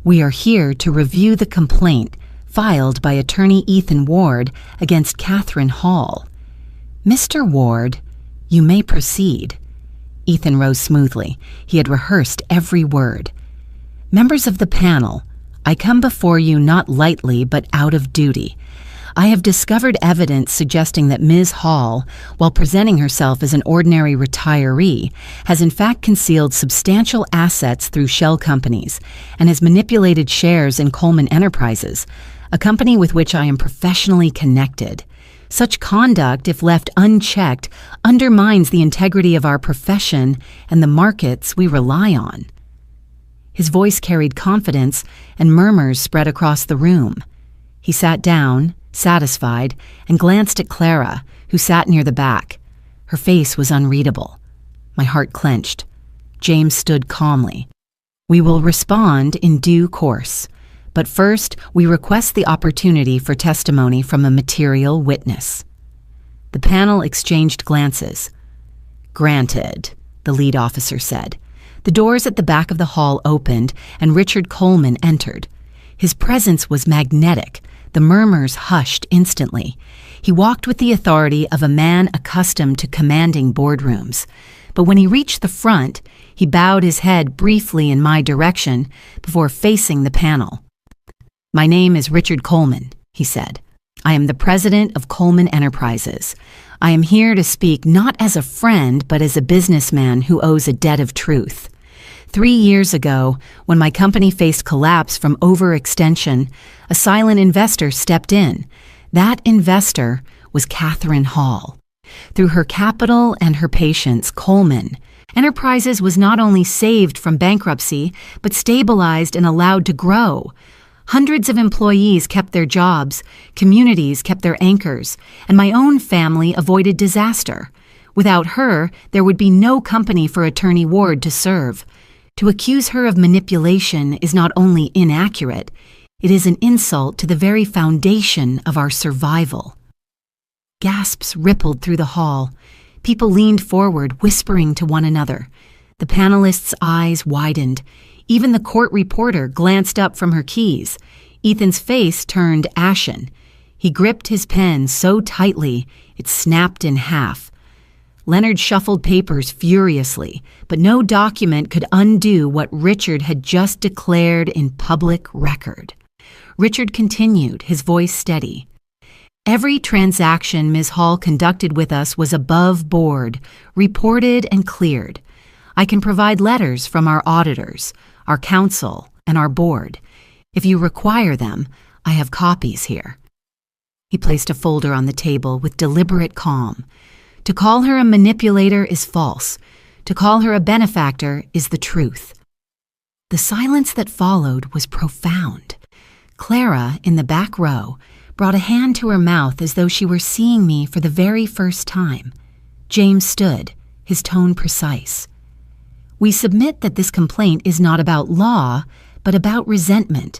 "We are here to review the complaint filed by attorney Ethan Ward against Catherine Hall. Mr. Ward, you may proceed." Ethan rose smoothly. He had rehearsed every word. "Members of the panel, I come before you not lightly but out of duty. I have discovered evidence suggesting that Ms. Hall, while presenting herself as an ordinary retiree, has in fact concealed substantial assets through shell companies and has manipulated shares in Coleman Enterprises, a company with which I am professionally connected. Such conduct, if left unchecked, undermines the integrity of our profession and the markets we rely on." His voice carried confidence, and murmurs spread across the room. He sat down, satisfied, and glanced at Clara, who sat near the back. Her face was unreadable. My heart clenched. James stood calmly. "We will respond in due course. But first, we request the opportunity for testimony from a material witness." The panel exchanged glances. "Granted," the lead officer said. The doors at the back of the hall opened, and Richard Coleman entered. His presence was magnetic. The murmurs hushed instantly. He walked with the authority of a man accustomed to commanding boardrooms. But when he reached the front, he bowed his head briefly in my direction before facing the panel. "My name is Richard Coleman," he said. "I am the president of Coleman Enterprises. I am here to speak not as a friend, but as a businessman who owes a debt of truth. 3 years ago, when my company faced collapse from overextension, a silent investor stepped in. That investor was Catherine Hall. Through her capital and her patience, Coleman Enterprises was not only saved from bankruptcy, but stabilized and allowed to grow. Hundreds of employees kept their jobs, communities kept their anchors, and my own family avoided disaster. Without her, there would be no company for Attorney Ward to serve. To accuse her of manipulation is not only inaccurate, it is an insult to the very foundation of our survival." Gasps rippled through the hall. People leaned forward, whispering to one another. The panelists' eyes widened. Even the court reporter glanced up from her keys. Ethan's face turned ashen. He gripped his pen so tightly it snapped in half. Leonard shuffled papers furiously, but no document could undo what Richard had just declared in public record. Richard continued, his voice steady. "Every transaction Ms. Hall conducted with us was above board, reported and cleared. I can provide letters from our auditors, our counsel, and our board. If you require them, I have copies here." He placed a folder on the table with deliberate calm. To call her a manipulator is false. To call her a benefactor is the truth. The silence that followed was profound. Clara, in the back row, brought a hand to her mouth as though she were seeing me for the very first time. James stood, his tone precise. "We submit that this complaint is not about law, but about resentment.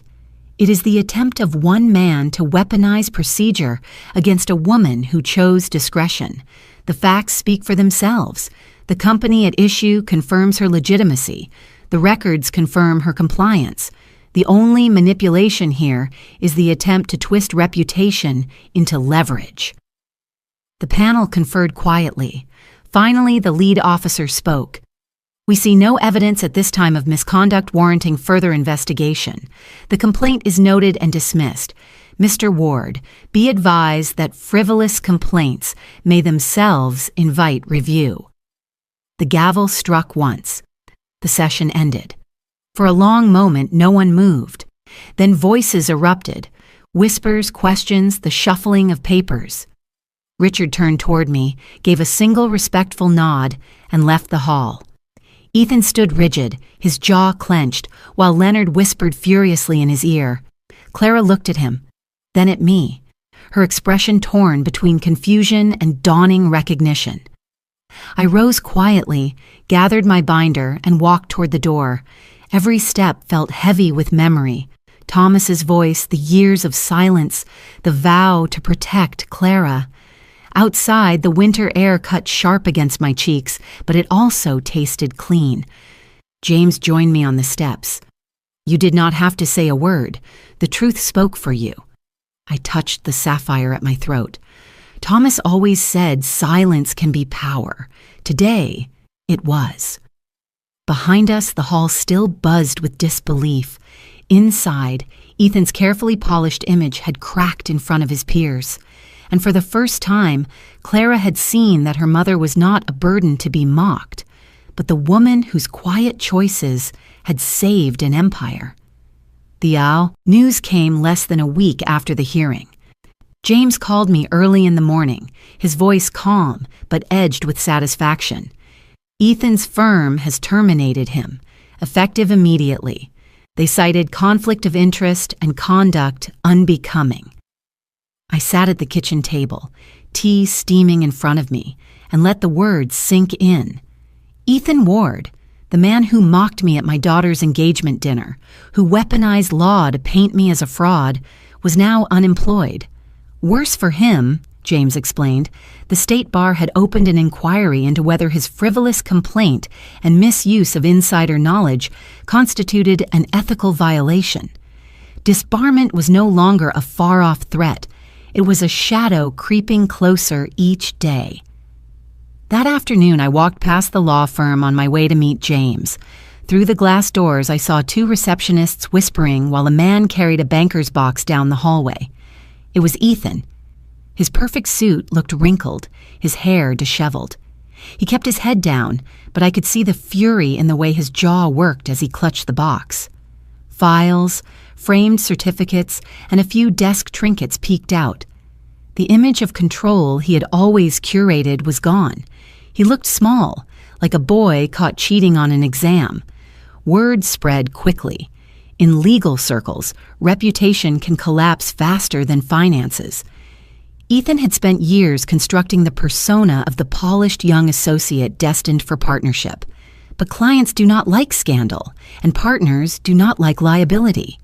It is the attempt of one man to weaponize procedure against a woman who chose discretion. The facts speak for themselves. The company at issue confirms her legitimacy. The records confirm her compliance. The only manipulation here is the attempt to twist reputation into leverage." The panel conferred quietly. Finally, the lead officer spoke. "We see no evidence at this time of misconduct warranting further investigation. The complaint is noted and dismissed. Mr. Ward, be advised that frivolous complaints may themselves invite review." The gavel struck once. The session ended. For a long moment, no one moved. Then voices erupted. Whispers, questions, the shuffling of papers. Richard turned toward me, gave a single respectful nod, and left the hall. Ethan stood rigid, his jaw clenched, while Leonard whispered furiously in his ear. Clara looked at him, then at me, her expression torn between confusion and dawning recognition. I rose quietly, gathered my binder, and walked toward the door. Every step felt heavy with memory. Thomas's voice, the years of silence, the vow to protect Clara. Outside, the winter air cut sharp against my cheeks, but it also tasted clean. James joined me on the steps. You did not have to say a word. The truth spoke for you. I touched the sapphire at my throat. Thomas always said silence can be power. Today, it was. Behind us, the hall still buzzed with disbelief. Inside, Ethan's carefully polished image had cracked in front of his peers. And for the first time, Clara had seen that her mother was not a burden to be mocked, but the woman whose quiet choices had saved an empire. The owl news came less than a week after the hearing. James called me early in the morning, his voice calm but edged with satisfaction. Ethan's firm has terminated him, effective immediately. They cited conflict of interest and conduct unbecoming. I sat at the kitchen table, tea steaming in front of me, and let the words sink in. Ethan Ward, the man who mocked me at my daughter's engagement dinner, who weaponized law to paint me as a fraud, was now unemployed. Worse for him, James explained, the state bar had opened an inquiry into whether his frivolous complaint and misuse of insider knowledge constituted an ethical violation. Disbarment was no longer a far-off threat. It was a shadow creeping closer each day. That afternoon, I walked past the law firm on my way to meet James. Through the glass doors, I saw two receptionists whispering while a man carried a banker's box down the hallway. It was Ethan. His perfect suit looked wrinkled, his hair disheveled. He kept his head down, but I could see the fury in the way his jaw worked as he clutched the box. Files, framed certificates, and a few desk trinkets peeked out. The image of control he had always curated was gone. He looked small, like a boy caught cheating on an exam. Word spread quickly. In legal circles, reputation can collapse faster than finances. Ethan had spent years constructing the persona of the polished young associate destined for partnership. But clients do not like scandal, and partners do not like liability.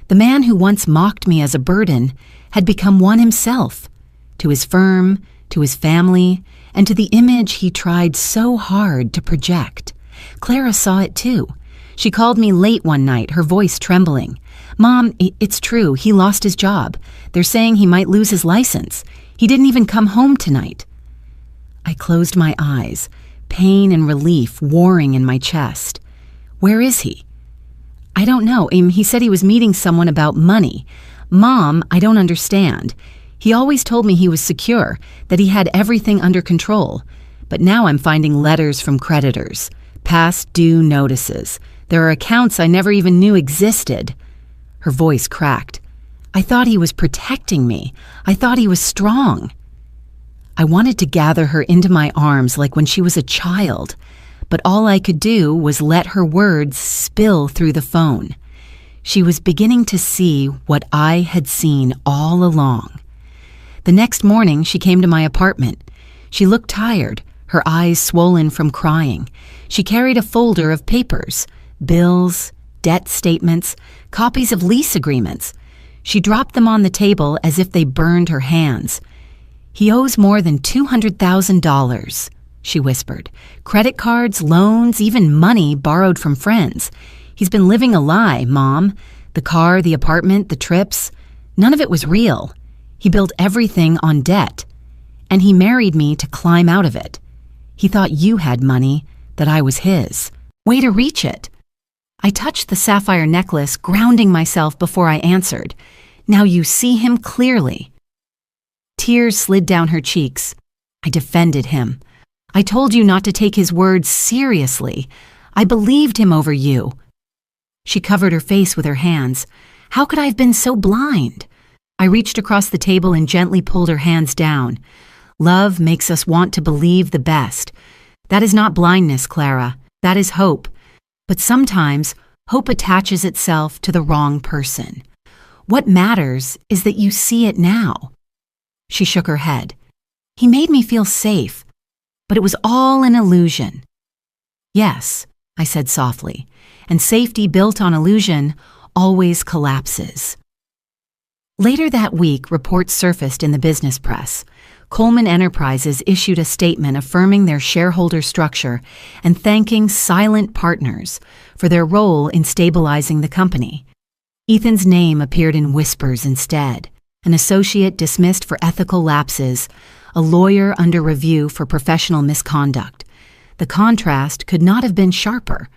The man who once mocked me as a burden had become one himself, to his firm, to his family, and to the image he tried so hard to project. Clara saw it too. She called me late one night, her voice trembling. "Mom, it's true, he lost his job. They're saying he might lose his license. He didn't even come home tonight." I closed my eyes, pain and relief warring in my chest. "Where is he?" "I don't know. He said he was meeting someone about money." "Mom, I don't understand. He always told me he was secure, that he had everything under control. But now I'm finding letters from creditors, past due notices. There are accounts I never even knew existed." Her voice cracked. "I thought he was protecting me. I thought he was strong." I wanted to gather her into my arms like when she was a child, but all I could do was let her words spill through the phone. She was beginning to see what I had seen all along. The next morning, she came to my apartment. She looked tired, her eyes swollen from crying. She carried a folder of papers, bills, debt statements, copies of lease agreements. She dropped them on the table as if they burned her hands. "He owes more than $200,000, she whispered. "Credit cards, loans, even money borrowed from friends. He's been living a lie, Mom. The car, the apartment, the trips. None of it was real. He built everything on debt. And he married me to climb out of it. He thought you had money, that I was his. Way to reach it." I touched the sapphire necklace, grounding myself before I answered. "Now you see him clearly." Tears slid down her cheeks. I defended him. "I told you not to take his words seriously. I believed him over you." She covered her face with her hands. "How could I have been so blind?" I reached across the table and gently pulled her hands down. "Love makes us want to believe the best. That is not blindness, Clara. That is hope. But sometimes, hope attaches itself to the wrong person. What matters is that you see it now." She shook her head. "He made me feel safe, but it was all an illusion." "Yes, I said softly, and safety built on illusion always collapses. Later that week, reports surfaced in the business press. Coleman Enterprises issued a statement affirming their shareholder structure and thanking silent partners for their role in stabilizing the company. Ethan's name appeared in whispers instead, an associate dismissed for ethical lapses, a lawyer under review for professional misconduct. The contrast could not have been sharper.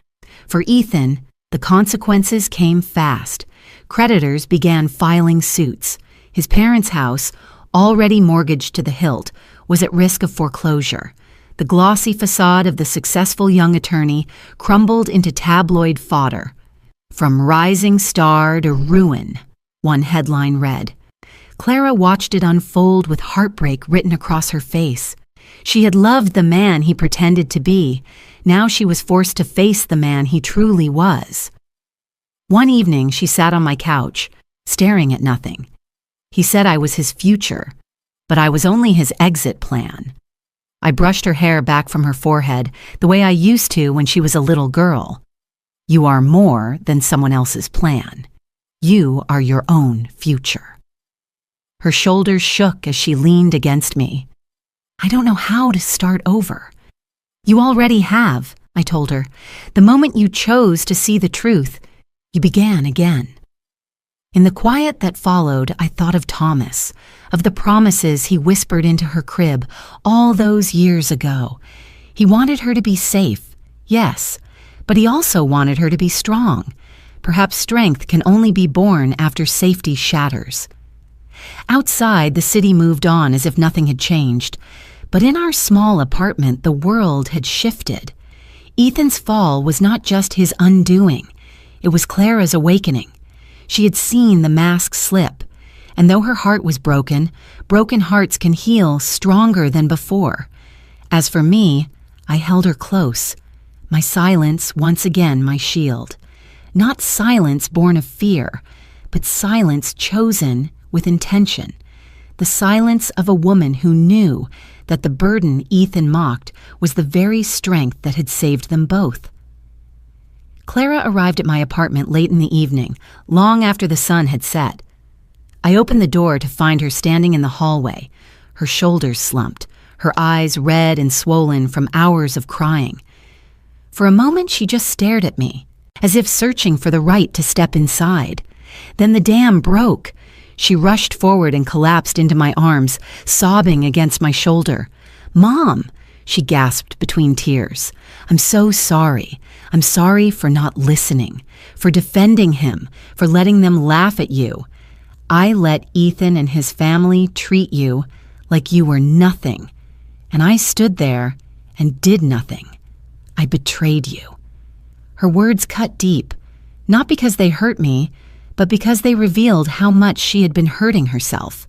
For Ethan, the consequences came fast. Creditors began filing suits. His parents' house, already mortgaged to the hilt, was at risk of foreclosure. The glossy facade of the successful young attorney crumbled into tabloid fodder. "From rising star to ruin," one headline read. Clara watched it unfold with heartbreak written across her face. She had loved the man he pretended to be. Now she was forced to face the man he truly was. One evening, she sat on my couch, staring at nothing. He said I was his future, but I was only his exit plan. I brushed her hair back from her forehead the way I used to when she was a little girl. You are more than someone else's plan. You are your own future. Her shoulders shook as she leaned against me. I don't know how to start over. You already have, I told her. The moment you chose to see the truth, you began again. In the quiet that followed, I thought of Thomas, of the promises he whispered into her crib all those years ago. He wanted her to be safe, yes, but he also wanted her to be strong. Perhaps strength can only be born after safety shatters. Outside, the city moved on as if nothing had changed. But in our small apartment, the world had shifted. Ethan's fall was not just his undoing. It was Clara's awakening. She had seen the mask slip. And though her heart was broken, broken hearts can heal stronger than before. As for me, I held her close. My silence, once again, my shield. Not silence born of fear, but silence chosen with intention. The silence of a woman who knew that the burden Ethan mocked was the very strength that had saved them both. Clara arrived at my apartment late in the evening, long after the sun had set. I opened the door to find her standing in the hallway, her shoulders slumped, her eyes red and swollen from hours of crying. For a moment she just stared at me, as if searching for the right to step inside. Then the dam broke. She rushed forward and collapsed into my arms, sobbing against my shoulder. "Mom," she gasped between tears. "I'm so sorry. I'm sorry for not listening, for defending him, for letting them laugh at you. I let Ethan and his family treat you like you were nothing, and I stood there and did nothing. I betrayed you." Her words cut deep, not because they hurt me, but because they revealed how much she had been hurting herself.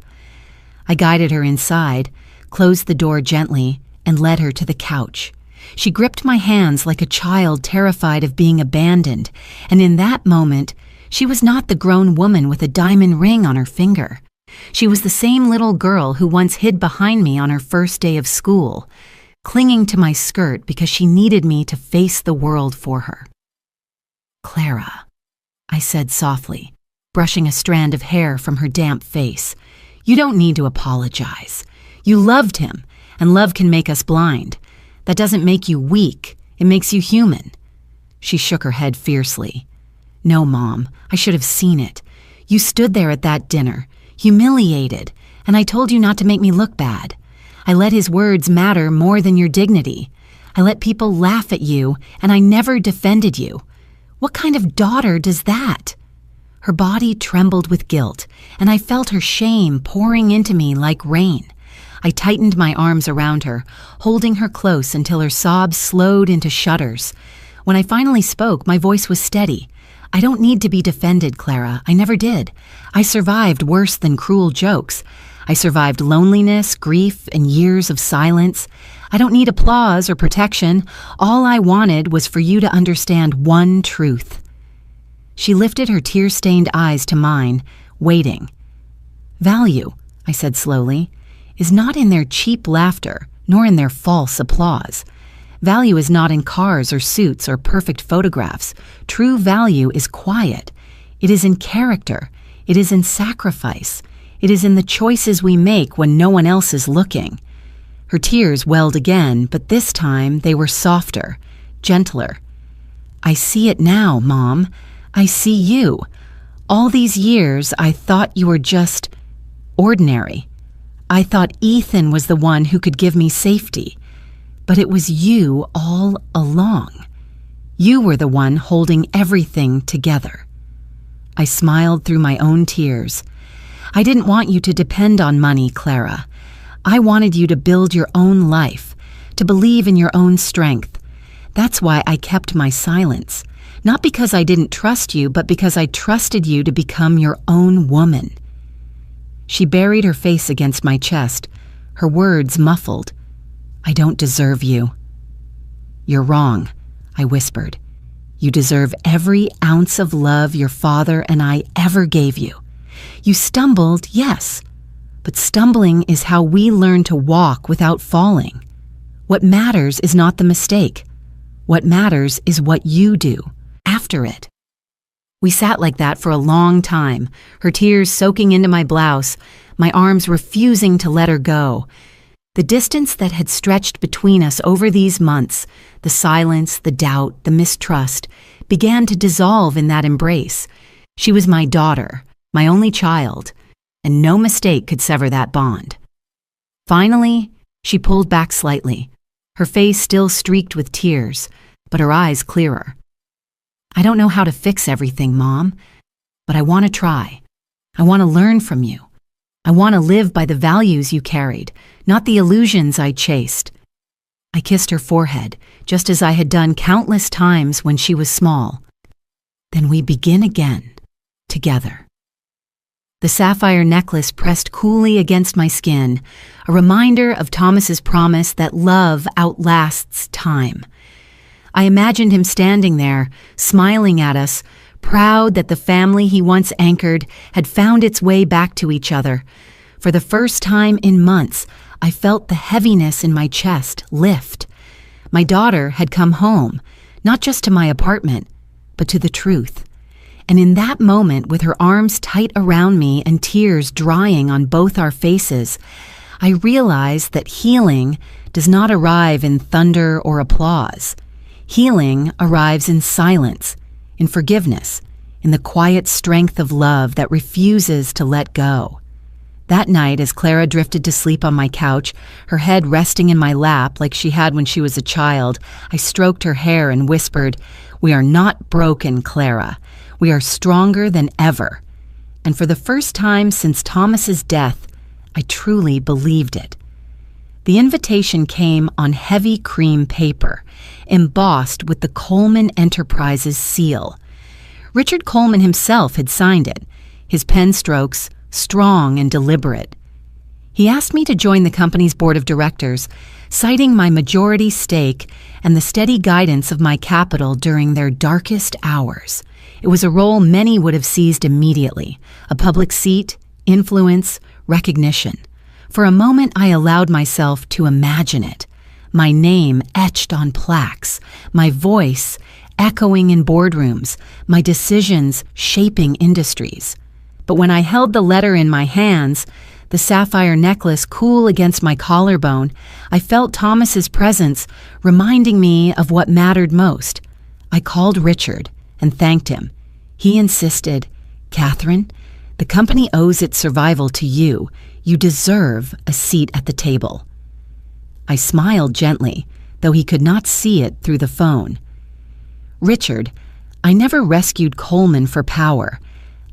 I guided her inside, closed the door gently, and led her to the couch. She gripped my hands like a child terrified of being abandoned, and in that moment, she was not the grown woman with a diamond ring on her finger. She was the same little girl who once hid behind me on her first day of school, clinging to my skirt because she needed me to face the world for her. "Clara," I said softly, brushing a strand of hair from her damp face. "You don't need to apologize. You loved him, and love can make us blind. That doesn't make you weak. It makes you human." She shook her head fiercely. "No, Mom, I should have seen it. You stood there at that dinner, humiliated, and I told you not to make me look bad. I let his words matter more than your dignity. I let people laugh at you, and I never defended you. What kind of daughter does that?" Her body trembled with guilt, and I felt her shame pouring into me like rain. I tightened my arms around her, holding her close until her sobs slowed into shudders. When I finally spoke, my voice was steady. "I don't need to be defended, Clara. I never did. I survived worse than cruel jokes. I survived loneliness, grief, and years of silence. I don't need applause or protection. All I wanted was for you to understand one truth." She lifted her tear-stained eyes to mine, waiting. "Value," I said slowly, "is not in their cheap laughter, nor in their false applause. Value is not in cars or suits or perfect photographs. True value is quiet. It is in character. It is in sacrifice. It is in the choices we make when no one else is looking. Her tears welled again, but this time they were softer, gentler. I see it now, Mom. I see you. All these years I thought you were just ordinary. I thought Ethan was the one who could give me safety. But it was you all along. You were the one holding everything together. I smiled through my own tears. I didn't want you to depend on money, Clara. I wanted you to build your own life, to believe in your own strength. That's why I kept my silence. Not because I didn't trust you, but because I trusted you to become your own woman. She buried her face against my chest, her words muffled. I don't deserve you. You're wrong, I whispered. You deserve every ounce of love your father and I ever gave you. You stumbled, yes, but stumbling is how we learn to walk without falling. What matters is not the mistake. What matters is what you do after it. We sat like that for a long time, her tears soaking into my blouse, my arms refusing to let her go. The distance that had stretched between us over these months, the silence, the doubt, the mistrust, began to dissolve in that embrace. She was my daughter, my only child, and no mistake could sever that bond. Finally, she pulled back slightly, her face still streaked with tears, but her eyes clearer. I don't know how to fix everything, Mom, but I want to try. I want to learn from you. I want to live by the values you carried, not the illusions I chased. I kissed her forehead, just as I had done countless times when she was small. Then we begin again, together. The sapphire necklace pressed coolly against my skin, a reminder of Thomas's promise that love outlasts time. I imagined him standing there, smiling at us, proud that the family he once anchored had found its way back to each other. For the first time in months, I felt the heaviness in my chest lift. My daughter had come home, not just to my apartment, but to the truth. And in that moment, with her arms tight around me and tears drying on both our faces, I realized that healing does not arrive in thunder or applause. Healing arrives in silence, in forgiveness, in the quiet strength of love that refuses to let go. That night, as Clara drifted to sleep on my couch, her head resting in my lap like she had when she was a child, I stroked her hair and whispered, "We are not broken, Clara. We are stronger than ever." And for the first time since Thomas's death, I truly believed it. The invitation came on heavy cream paper, embossed with the Coleman Enterprises seal. Richard Coleman himself had signed it, his pen strokes strong and deliberate. He asked me to join the company's board of directors, citing my majority stake and the steady guidance of my capital during their darkest hours. It was a role many would have seized immediately, a public seat, influence, recognition. For a moment, I allowed myself to imagine it. My name etched on plaques, my voice echoing in boardrooms, my decisions shaping industries. But when I held the letter in my hands, the sapphire necklace cool against my collarbone, I felt Thomas's presence reminding me of what mattered most. I called Richard and thanked him. He insisted, "Catherine, the company owes its survival to you. You deserve a seat at the table." I smiled gently, though he could not see it through the phone. "Richard, I never rescued Coleman for power.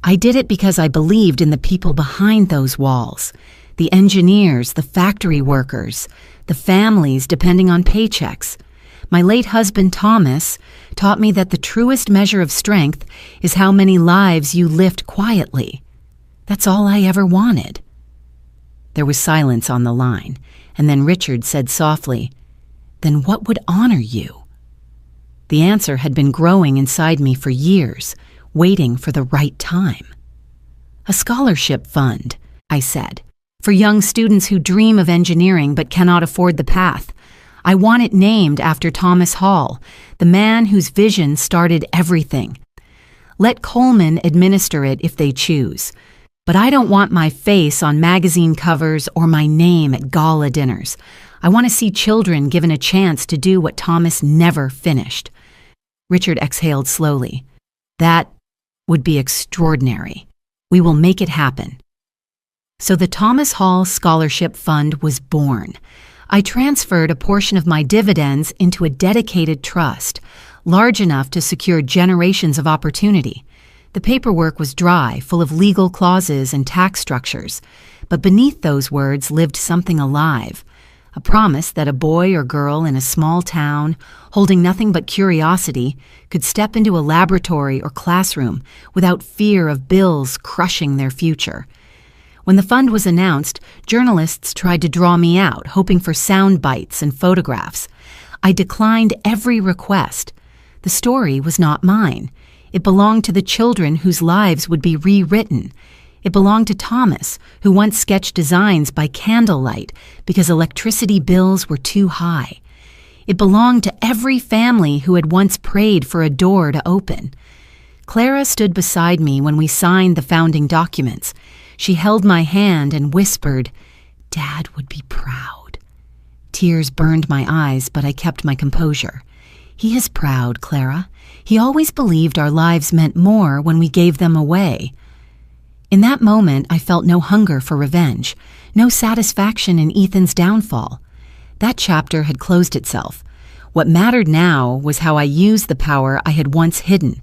I did it because I believed in the people behind those walls, the engineers, the factory workers, the families depending on paychecks. My late husband, Thomas, taught me that the truest measure of strength is how many lives you lift quietly. That's all I ever wanted." There was silence on the line, and then Richard said softly, "Then what would honor you?" The answer had been growing inside me for years, waiting for the right time. "A scholarship fund," I said, "for young students who dream of engineering but cannot afford the path. I want it named after Thomas Hall, the man whose vision started everything. Let Coleman administer it if they choose. But I don't want my face on magazine covers or my name at gala dinners. I want to see children given a chance to do what Thomas never finished. Richard exhaled slowly. That would be extraordinary. We will make it happen. So the Thomas Hall Scholarship Fund was born. I transferred a portion of my dividends into a dedicated trust, large enough to secure generations of opportunity. The paperwork was dry, full of legal clauses and tax structures, but beneath those words lived something alive, a promise that a boy or girl in a small town, holding nothing but curiosity, could step into a laboratory or classroom without fear of bills crushing their future. When the fund was announced, journalists tried to draw me out, hoping for sound bites and photographs. I declined every request. The story was not mine. It belonged to the children whose lives would be rewritten. It belonged to Thomas, who once sketched designs by candlelight because electricity bills were too high. It belonged to every family who had once prayed for a door to open. Clara stood beside me when we signed the founding documents. She held my hand and whispered, "Dad would be proud." Tears burned my eyes, but I kept my composure. "He is proud, Clara. He always believed our lives meant more when we gave them away." In that moment, I felt no hunger for revenge, no satisfaction in Ethan's downfall. That chapter had closed itself. What mattered now was how I used the power I had once hidden.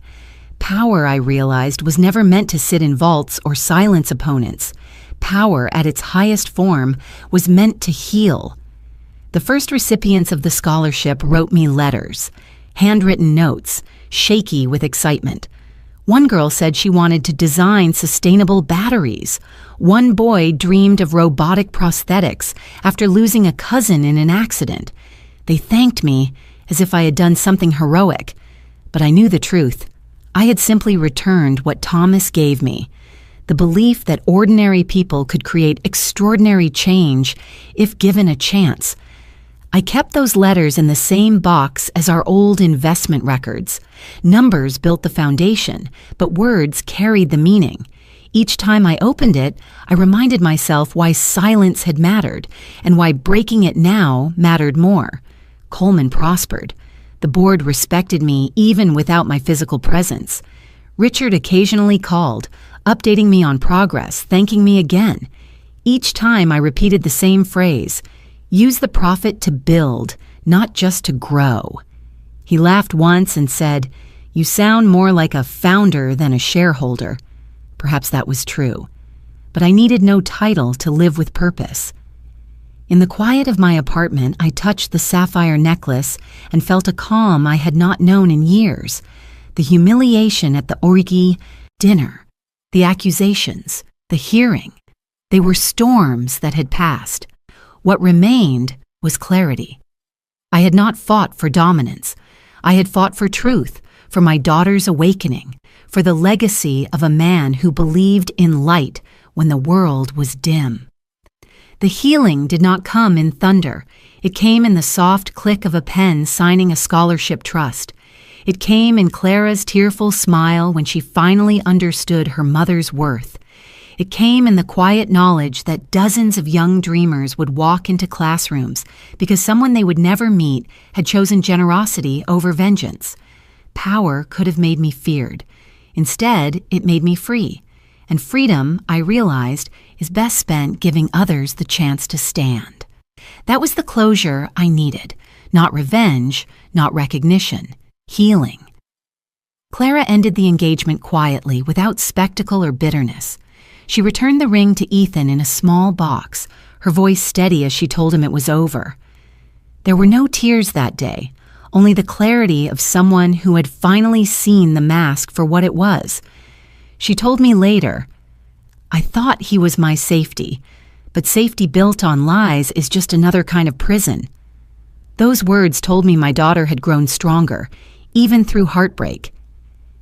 Power, I realized, was never meant to sit in vaults or silence opponents. Power, at its highest form, was meant to heal. The first recipients of the scholarship wrote me letters, handwritten notes, shaky with excitement. One girl said she wanted to design sustainable batteries. One boy dreamed of robotic prosthetics after losing a cousin in an accident. They thanked me as if I had done something heroic, but I knew the truth. I had simply returned what Thomas gave me, the belief that ordinary people could create extraordinary change if given a chance. I kept those letters in the same box as our old investment records. Numbers built the foundation, but words carried the meaning. Each time I opened it, I reminded myself why silence had mattered and why breaking it now mattered more. Coleman prospered. The board respected me even without my physical presence. Richard occasionally called, updating me on progress, thanking me again. Each time I repeated the same phrase, "Use the profit to build, not just to grow." He laughed once and said, "You sound more like a founder than a shareholder." Perhaps that was true. But I needed no title to live with purpose. In the quiet of my apartment, I touched the sapphire necklace and felt a calm I had not known in years. The humiliation at the orgy dinner, the accusations, the hearing, they were storms that had passed. What remained was clarity. I had not fought for dominance. I had fought for truth, for my daughter's awakening, for the legacy of a man who believed in light when the world was dim. The healing did not come in thunder. It came in the soft click of a pen signing a scholarship trust. It came in Clara's tearful smile when she finally understood her mother's worth. It came in the quiet knowledge that dozens of young dreamers would walk into classrooms because someone they would never meet had chosen generosity over vengeance. Power could have made me feared. Instead, it made me free. And freedom, I realized, is best spent giving others the chance to stand. That was the closure I needed. Not revenge, not recognition. Healing. Clara ended the engagement quietly, without spectacle or bitterness. She returned the ring to Ethan in a small box, her voice steady as she told him it was over. There were no tears that day, only the clarity of someone who had finally seen the mask for what it was. She told me later, "I thought he was my safety, but safety built on lies is just another kind of prison." Those words told me my daughter had grown stronger, even through heartbreak.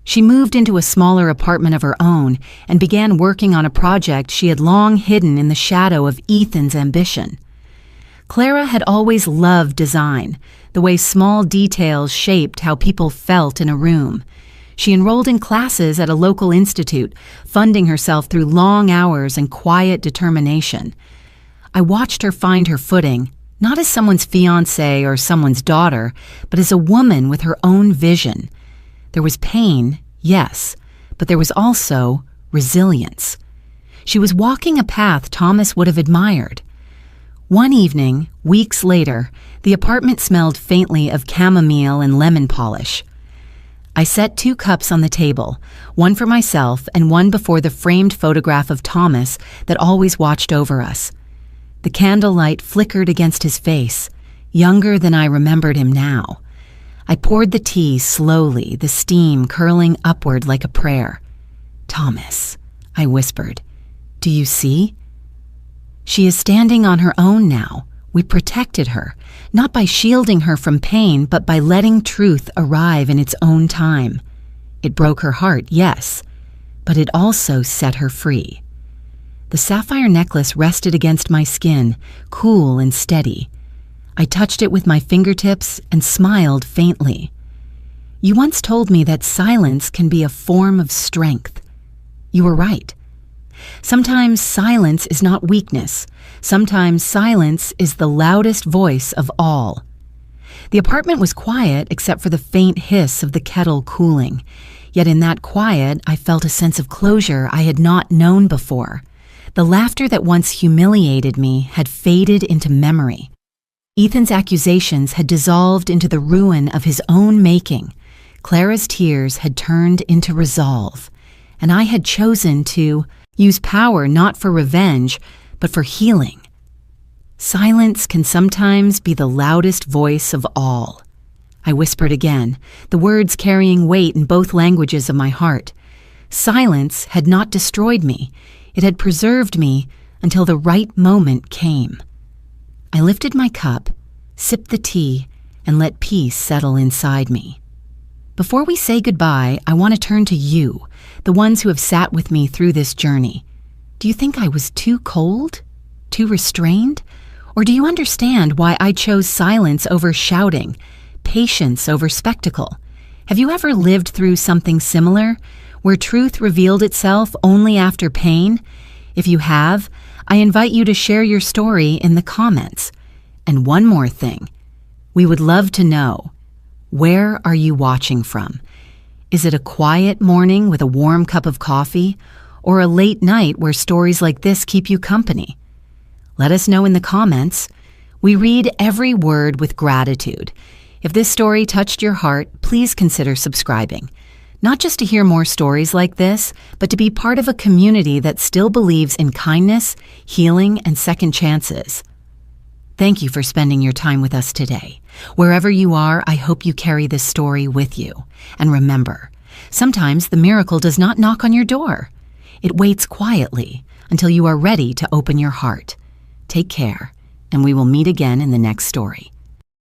She moved into a smaller apartment of her own and began working on a project she had long hidden in the shadow of Ethan's ambition. Clara had always loved design, the way small details shaped how people felt in a room. She enrolled in classes at a local institute, funding herself through long hours and quiet determination. I watched her find her footing, not as someone's fiancée or someone's daughter, but as a woman with her own vision. There was pain, yes, but there was also resilience. She was walking a path Thomas would have admired. One evening, weeks later, the apartment smelled faintly of chamomile and lemon polish. I set 2 cups on the table, one for myself and one before the framed photograph of Thomas that always watched over us. The candlelight flickered against his face, younger than I remembered him now. I poured the tea slowly, the steam curling upward like a prayer. "Thomas," I whispered, "do you see? She is standing on her own now. We protected her, not by shielding her from pain, but by letting truth arrive in its own time. It broke her heart, yes, but it also set her free." The sapphire necklace rested against my skin, cool and steady. I touched it with my fingertips and smiled faintly. "You once told me that silence can be a form of strength." You were right. Sometimes silence is not weakness. Sometimes silence is the loudest voice of all. The apartment was quiet except for the faint hiss of the kettle cooling. Yet in that quiet, I felt a sense of closure I had not known before. The laughter that once humiliated me had faded into memory. Ethan's accusations had dissolved into the ruin of his own making. Clara's tears had turned into resolve. And I had chosen to use power not for revenge, but for healing. Silence can sometimes be the loudest voice of all. I whispered again, the words carrying weight in both languages of my heart. Silence had not destroyed me. It had preserved me until the right moment came. I lifted my cup, sipped the tea, and let peace settle inside me. Before we say goodbye, I want to turn to you, the ones who have sat with me through this journey. Do you think I was too cold? Too restrained? Or do you understand why I chose silence over shouting, patience over spectacle? Have you ever lived through something similar, where truth revealed itself only after pain? If you have, I invite you to share your story in the comments. And one more thing, we would love to know, where are you watching from? Is it a quiet morning with a warm cup of coffee, or a late night where stories like this keep you company? Let us know in the comments. We read every word with gratitude. If this story touched your heart, please consider subscribing. Not just to hear more stories like this, but to be part of a community that still believes in kindness, healing, and second chances. Thank you for spending your time with us today. Wherever you are, I hope you carry this story with you. And remember, sometimes the miracle does not knock on your door. It waits quietly until you are ready to open your heart. Take care, and we will meet again in the next story.